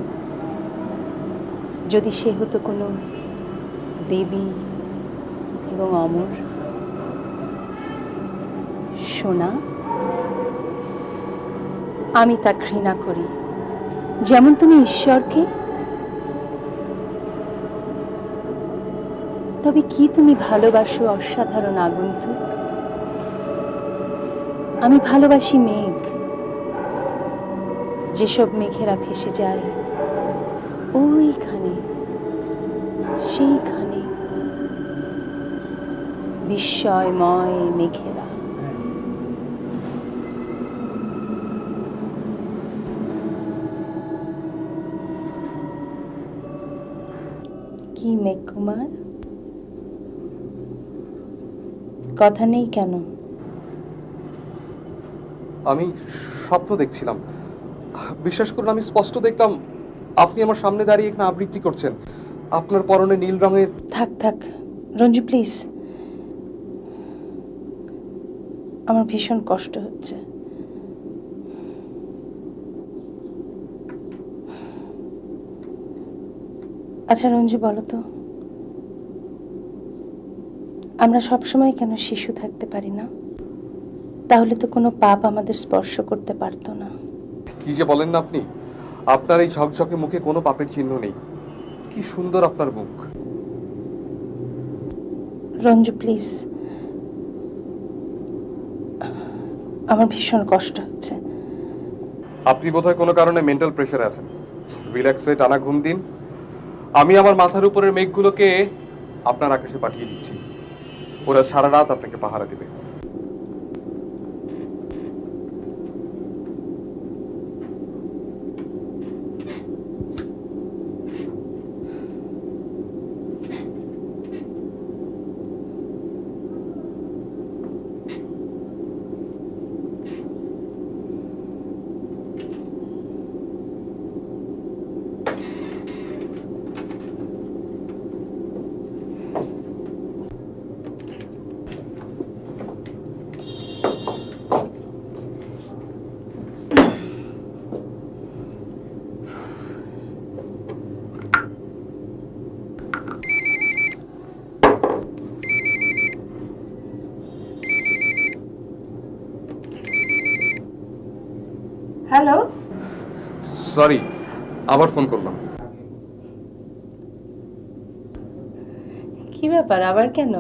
যদি সে হতো কোনো দেবী এবং অমর। সোনা? আমি তা ঘৃণা করি, যেমন তুমি ঈশ্বরকে। তবে কি তুমি ভালোবাসো অসাধারণ আগন্তুক? আমি ভালোবাসি মেঘ, যেসব মেঘেরা ভেসে যায় ওইখানে, সেইখানে, বিস্ময়ময় মেঘেরা। কি মেঘ কুমার, কথা নেই কেন? আমি স্বপ্ন দেখছিলাম, বিশ্বাস করুন আমি স্পষ্ট দেখলাম আপনি আমার সামনে দাঁড়িয়ে এখানে আবৃত্তি করছেন। আপনার পরনে নীল রঙের। থাক থাক রঞ্জু প্লিজ, আমার ভীষণ কষ্ট হচ্ছে। আচ্ছা রঞ্জু বলো তো, আমরা সবসময় কেন শিশু থাকতে পারি না? তাহলে তো কোনো পাপ আমাদের স্পর্শ করতে পারতো না। কি যে বলেন না আপনি, আপনার এই ঝকঝকে মুখে কোনো পাপের চিহ্ন নেই। কি সুন্দর আপনার মুখ। রঞ্জু প্লিজ, আমার ভীষণ কষ্ট হচ্ছে। আপনি বোধহয় কোনো কারণে মেন্টাল প্রেসারে আছেন। রিল্যাক্স হয়ে টানা ঘুম দিন। আমি আমার মাথার উপরের মেঘগুলোকে আপনার আকাশে পাঠিয়ে দিচ্ছি, ওরা সারা রাত আপনাকে পাহারা দিবে। হ্যালো, সরি, আবার ফোন করলাম। কি ব্যাপার আবার কেন?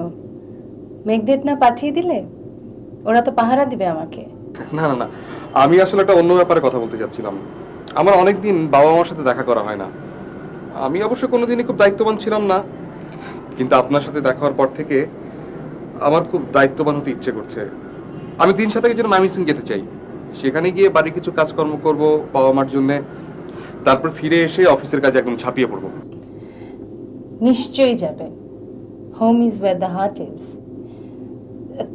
মেঘদের না পাঠিয়ে দিলে? ওরা তো পাহারা দিবে আমাকে। না না না, আমি আসলে একটা অন্য ব্যাপারে কথা বলতে যাচ্ছিলাম। আমার অনেকদিন বাবা মার সাথে দেখা করা হয় না। আমি অবশ্য কোনোদিনই খুব দায়িত্ববান ছিলাম না, কিন্তু আপনার সাথে দেখা হওয়ার পর থেকে আমার খুব দায়িত্ববান হতে ইচ্ছে করছে। আমি 3 সাথে জন্য ময়মনসিংহ যেতে চাই। সেখানে গিয়ে বাড়ির কিছু কাজকর্ম করব বাবা মার জন্য, তারপর ফিরে এসে অফিসের কাজে একদম ঝাঁপিয়ে পড়ব। নিশ্চয়ই যাবে। Home is wire the heart is.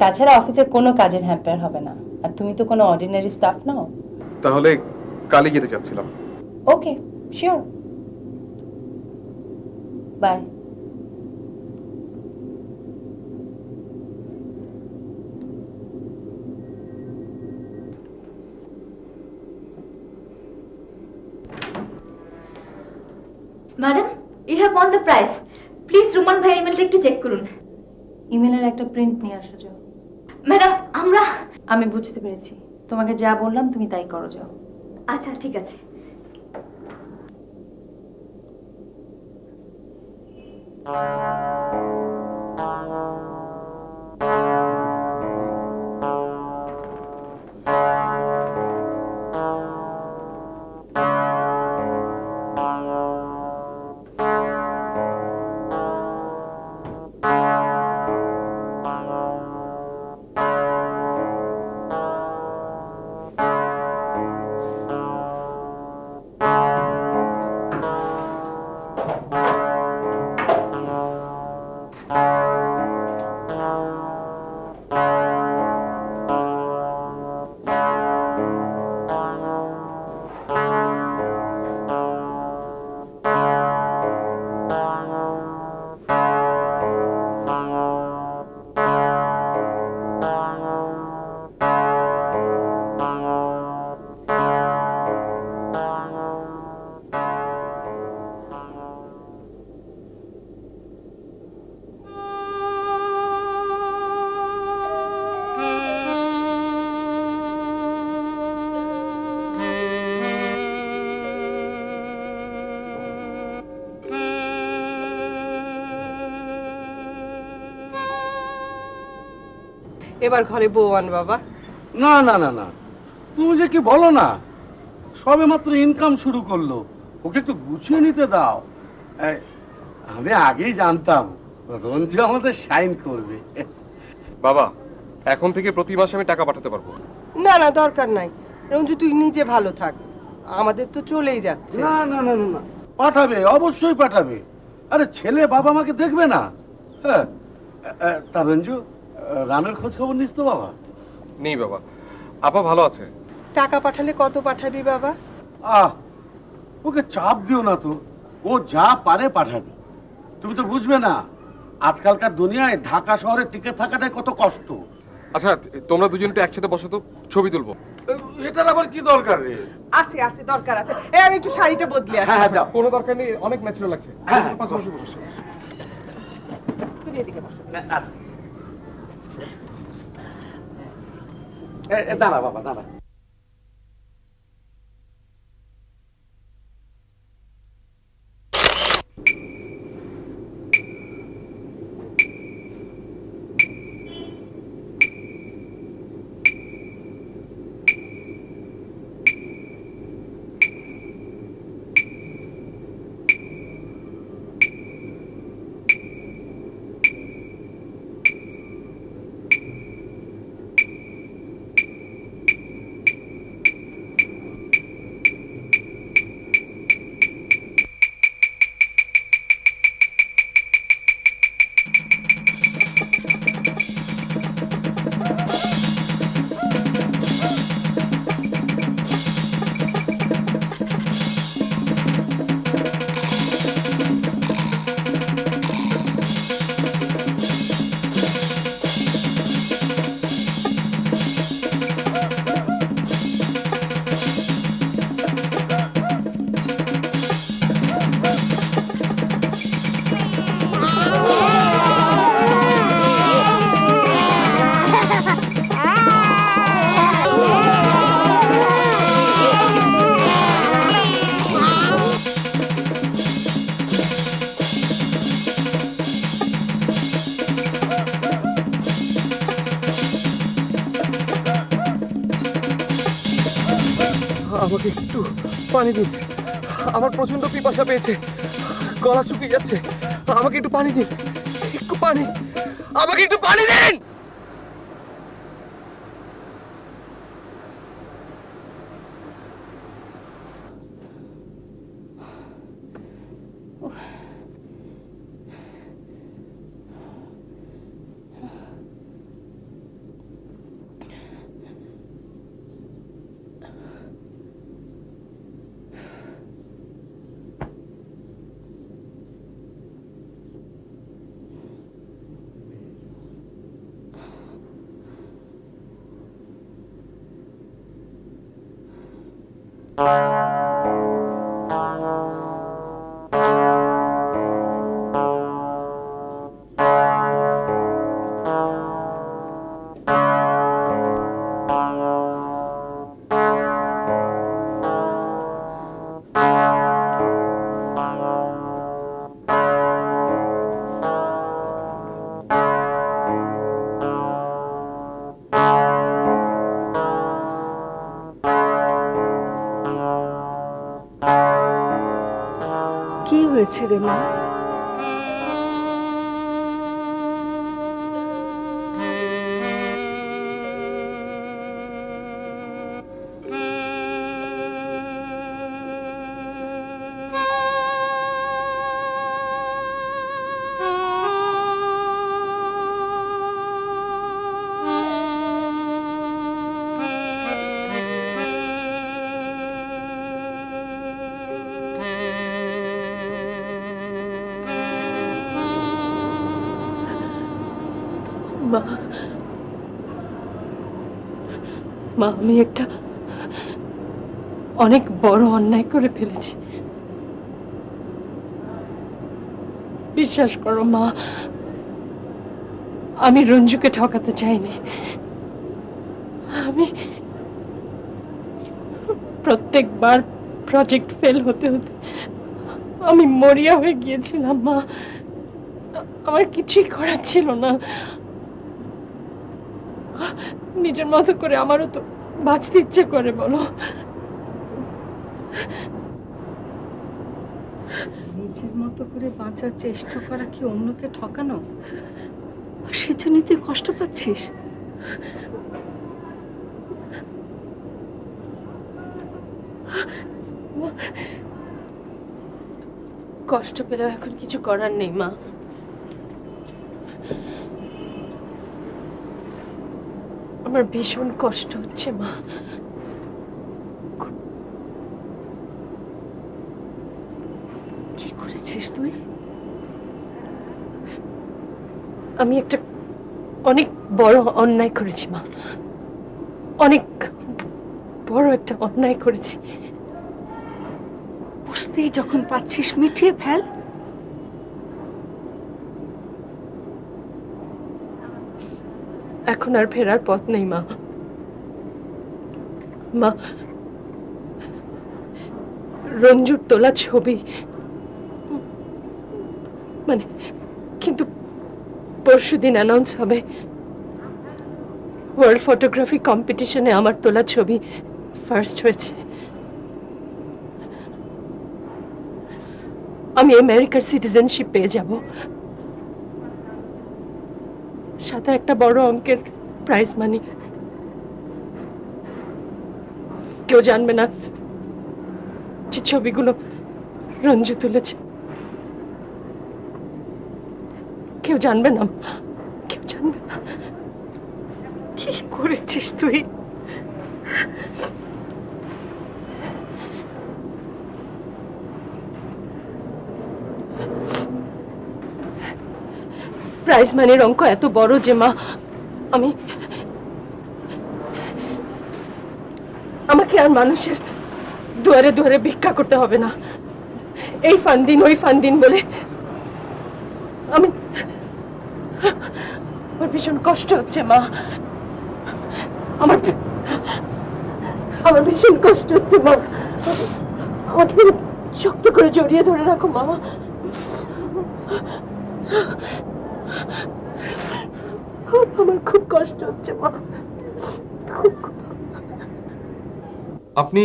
তাছাড়া অফিসের কোনো কাজের হ্যাম্পার হবে না, আর তুমি তো কোনো অর্ডিনারি স্টাফ নাও। তাহলে কালই যেতে চাচ্ছিলাম। Okay, sure, bye. Madam, you have won the prize. Please Ruman ভাই ইমেলটা একটু চেক করুন। ইমেলের একটা প্রিন্ট নিয়ে আসো যাও। ম্যাডাম আমরা। আমি বুঝতে পেরেছি, তোমাকে যা বললাম তুমি তাই করো, যাও। আচ্ছা ঠিক আছে। এবার ঘরে বউ আন বাবা। না না না না, তুমি যে কি বলো না, সবে মাত্র ইনকাম শুরু করলো, ওকে একটু গুছিয়ে নিতে দাও। আমি আগেই জানতাম রঞ্জু আমাদের সাইন করবে। বাবা, এখন থেকে প্রতি মাসে আমি টাকা পাঠাতে পারবো। না না, দরকার নাই রঞ্জু, তুই নিজে ভালো থাক, আমাদের তো চলেই যাচ্ছে। না না না না, পাঠাবে, অবশ্যই পাঠাবে। আরে ছেলে বাবা মাকে দেখবে না? হ্যাঁ। তা রঞ্জু, রানের খোঁজ খবর নিস তো বাবা? নেই বাবা, আপা ভালো আছে। টাকা পাঠালে কত পাঠাবি বাবা? ওকে চাপ দিও না তো, ও যা পারে পাঠাবে। তুমি তো বুঝবে না, আজকালকার দুনিয়ায় ঢাকা শহরে টিকে থাকাটাই কত কষ্ট। আচ্ছা, তোমরা দুজন একটু একসাথে বসো তো, ছবি তুলবো। এটার আবার কি দরকার রে? আছে আছে, দরকার আছে। আমি একটু শাড়িটা বদলে আসি। হ্যাঁ যাও। কোনো দরকার নেই, অনেক ন্যাচারাল লাগছে। পাশাপাশি বসো। তুমি এদিকে বসো। আচ্ছা, দাঁড়া বাবা, দাঁড়া। আমাকে একটু পানি দিন, আমার প্রচন্ড পিপাসা পেয়েছে, গলা শুকিয়ে যাচ্ছে। আমাকে একটু পানি দিন, একটু পানি, আমাকে একটু পানি দিন। কি হয়েছে রে মা? মা, আমি একটা অনেক বড় অন্যায় করে ফেলেছি। বিশ্বাস করো মা, আমি রঞ্জুকে ঠকাতে চাইনি। আমি প্রত্যেকবার প্রজেক্ট ফেল হতে হতে আমি মরিয়া হয়ে গিয়েছিলাম মা। আমার কিছুই করার ছিল না। নিজের মতো করে আমারও তো বাঁচতে ইচ্ছে করে, বলো। নিজের মতো করে বাঁচার চেষ্টা করা কি অন্যকে ঠকানো? আর সেজন্যই তুই কষ্ট পাচ্ছিস? কষ্ট পেলেও এখন কিছু করার নেই মা। আমার ভীষণ কষ্ট হচ্ছে মা। কি করেছিস তুই? আমি একটা অনেক বড় অন্যায় করেছি মা, অনেক বড় একটা অন্যায় করেছি। বুঝতেই যখন পাচ্ছিস মিটিয়ে ফেল। এখন আর ফেরার পথ নেই মা। মা, রঞ্জুর তোলা ছবি, মানে কিন্তু পরশুদিন অ্যানাউন্স হবে ওয়ার্ল্ড ফটোগ্রাফি কম্পিটিশনে আমার তোলা ছবি ফার্স্ট হয়েছে। আমি আমেরিকার সিটিজেনশিপ পেয়ে যাব, সাথে একটা বড় অঙ্কের প্রাইজ মানি। কেউ জানবে না যে ছবিগুলো রঞ্জু তুলেছে, কেউ জানবে না, কেউ জানবে না। কি করেছিস তুই? প্রাইজ মানির অঙ্ক এত বড় যে মা, আমাকে আর মানুষের দুয়ারে দুয়ারে ভিক্ষা করতে হবে না। এই ফান দিন ওই ফান দিন বলে আমার ভীষণ কষ্ট হচ্ছে মা। আমার ভীষণ কষ্ট হচ্ছে মা। আমাকে তুমি শক্ত করে জড়িয়ে ধরে রাখো মামা। আমার খুব কষ্ট হচ্ছে মা, খুব। আপনি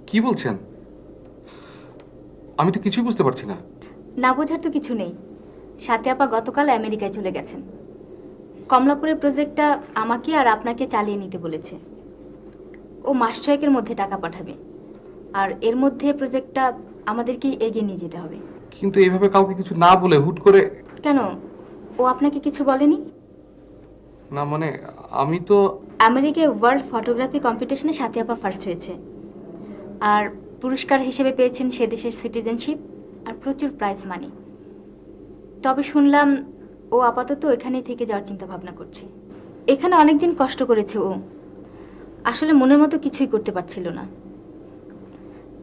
কি বলছেন? আমি তো কিছুই বুঝতে পারছি না। না বোঝার তো কিছু নেই। সাথে আপা গতকাল আমেরিকায় চলে গেছেন। কমলাপুরের প্রজেক্টটা আমাকে আর আপনাকে চালিয়ে নিতে বলেছে। ও মাস 6 মধ্যে টাকা পাঠাবে, আর এর মধ্যে প্রজেক্টটা আমাদেরকে এগিয়ে নিয়ে যেতে হবে। কিন্তু এইভাবে কাউকে কিছু না বলে হুট করে? কেন, ও আপনাকে কিছু বলেনি? না মানে আমি তো আমেরিকায় ওয়ার্ল্ড ফটোগ্রাফি কম্পিটিশনে সাথে আপা ফার্স্ট হয়েছে, আর পুরস্কার হিসেবে পেয়েছেন সে দেশের সিটিজেনশিপ আর প্রচুর প্রাইজ মানি। তবে শুনলাম ও আপাতত এখানেই থেকে যাওয়ার চিন্তা ভাবনা করছে। এখানে অনেকদিন কষ্ট করেছে ও, আসলে মনের মতো কিছুই করতে পারছিল না।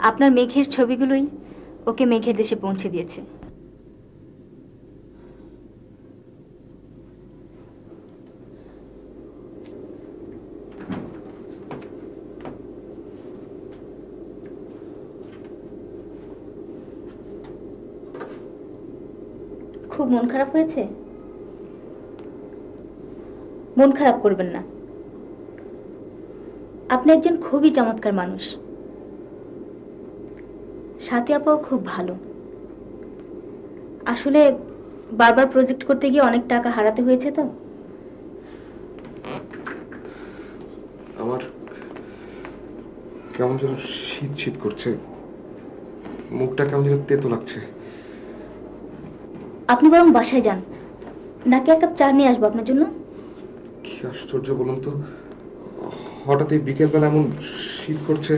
আপনার মেঘের ছবিগুলোই ওকে মেঘের দেশে পৌঁছে দিয়েছে। খুব মন খারাপ হয়েছে? মন খারাপ করবেন না, আপনি একজন খুবই চমৎকার মানুষ। সাথী আপাও খুব ভালো। আসলে বারবার প্রজেক্ট করতে গিয়ে অনেক টাকা হারাতে হয়েছে তো। আমার কেমন যেন শীত শীত করছে, মুখটা কেমন যেন তেতো লাগছে। আপনি বরং বাসায় যান, নাকি এক কাপ চা নিয়ে আসবো আপনার জন্য? কি আশ্চর্য বলুন তো, হঠাৎ এই বিকেলবেলা এমন শীত করছে।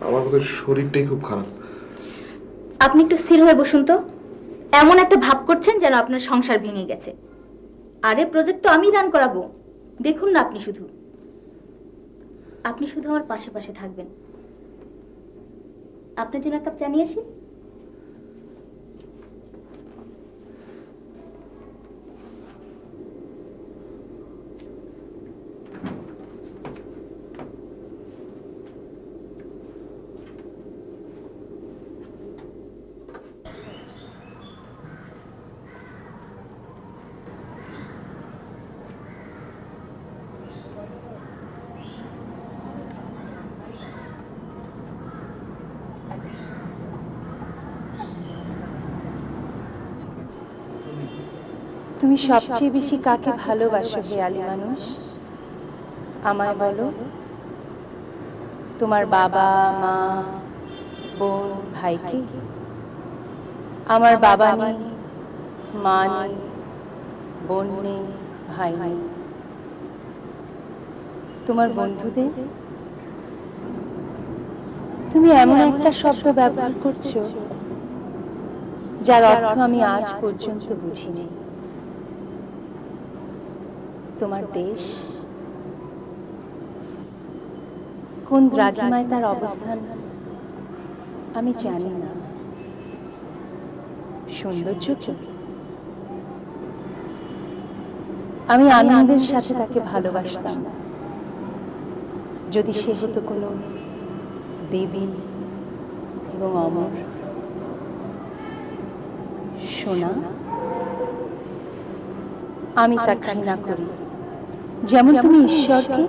আমার বোধহয় শরীরটাই খুব খারাপ। আপনি একটু স্থির হয়ে বসুন তো। এমন একটা ভাব করছেন যেন আপনার সংসার ভেঙে গেছে। আরে প্রজেক্ট তো আমি রান করাবো, দেখুন না আপনি শুধু আমার পাশে পাশে থাকবেন। আপনার জন্য এক কাপ চা নিয়ে আসি। তুমি সবচেয়ে বেশি কাকে ভালোবাসো হেয়ালি মানুষ? আমায় বলো। তোমার বাবা, মা, বোন, ভাইকে? আমার বাবা নেই, মা নেই, বোন নেই, ভাই নেই। তোমার বন্ধুদের? তুমি এমন একটা শব্দ ব্যবহার করছো যার অর্থ আমি আজ পর্যন্ত বুঝিনি। তোমার দেশ কোন দ্রাঘিমায় তার অবস্থান আমি জানি না। সৌন্দর্য কি? আমি আনন্দের সাথে তাকে ভালোবাসতাম যদি সে হতো কোনো দেবী এবং অমর। সোনা, আমি তা ঘৃণা করি যেমন তুমি ঈশ্বরকে।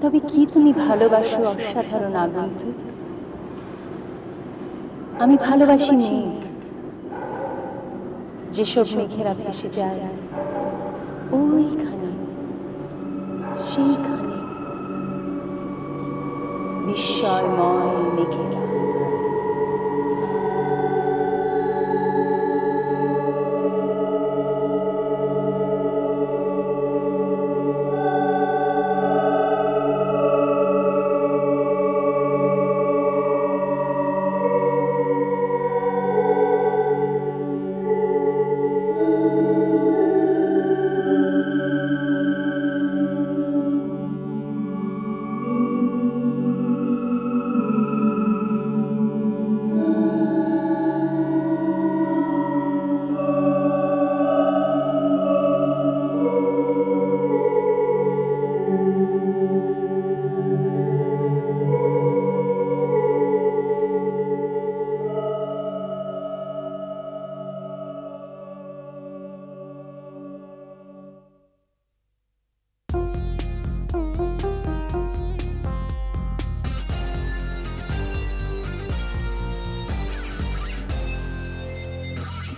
তবে কি তুমি ভালোবাসো অসাধারণ আগন্তুক? আমি ভালোবাসি মেঘ, যেসব মেঘেরা ভেসে যায় ওইখানে, সেইখানে বিস্ময়ময় মেঘেরা।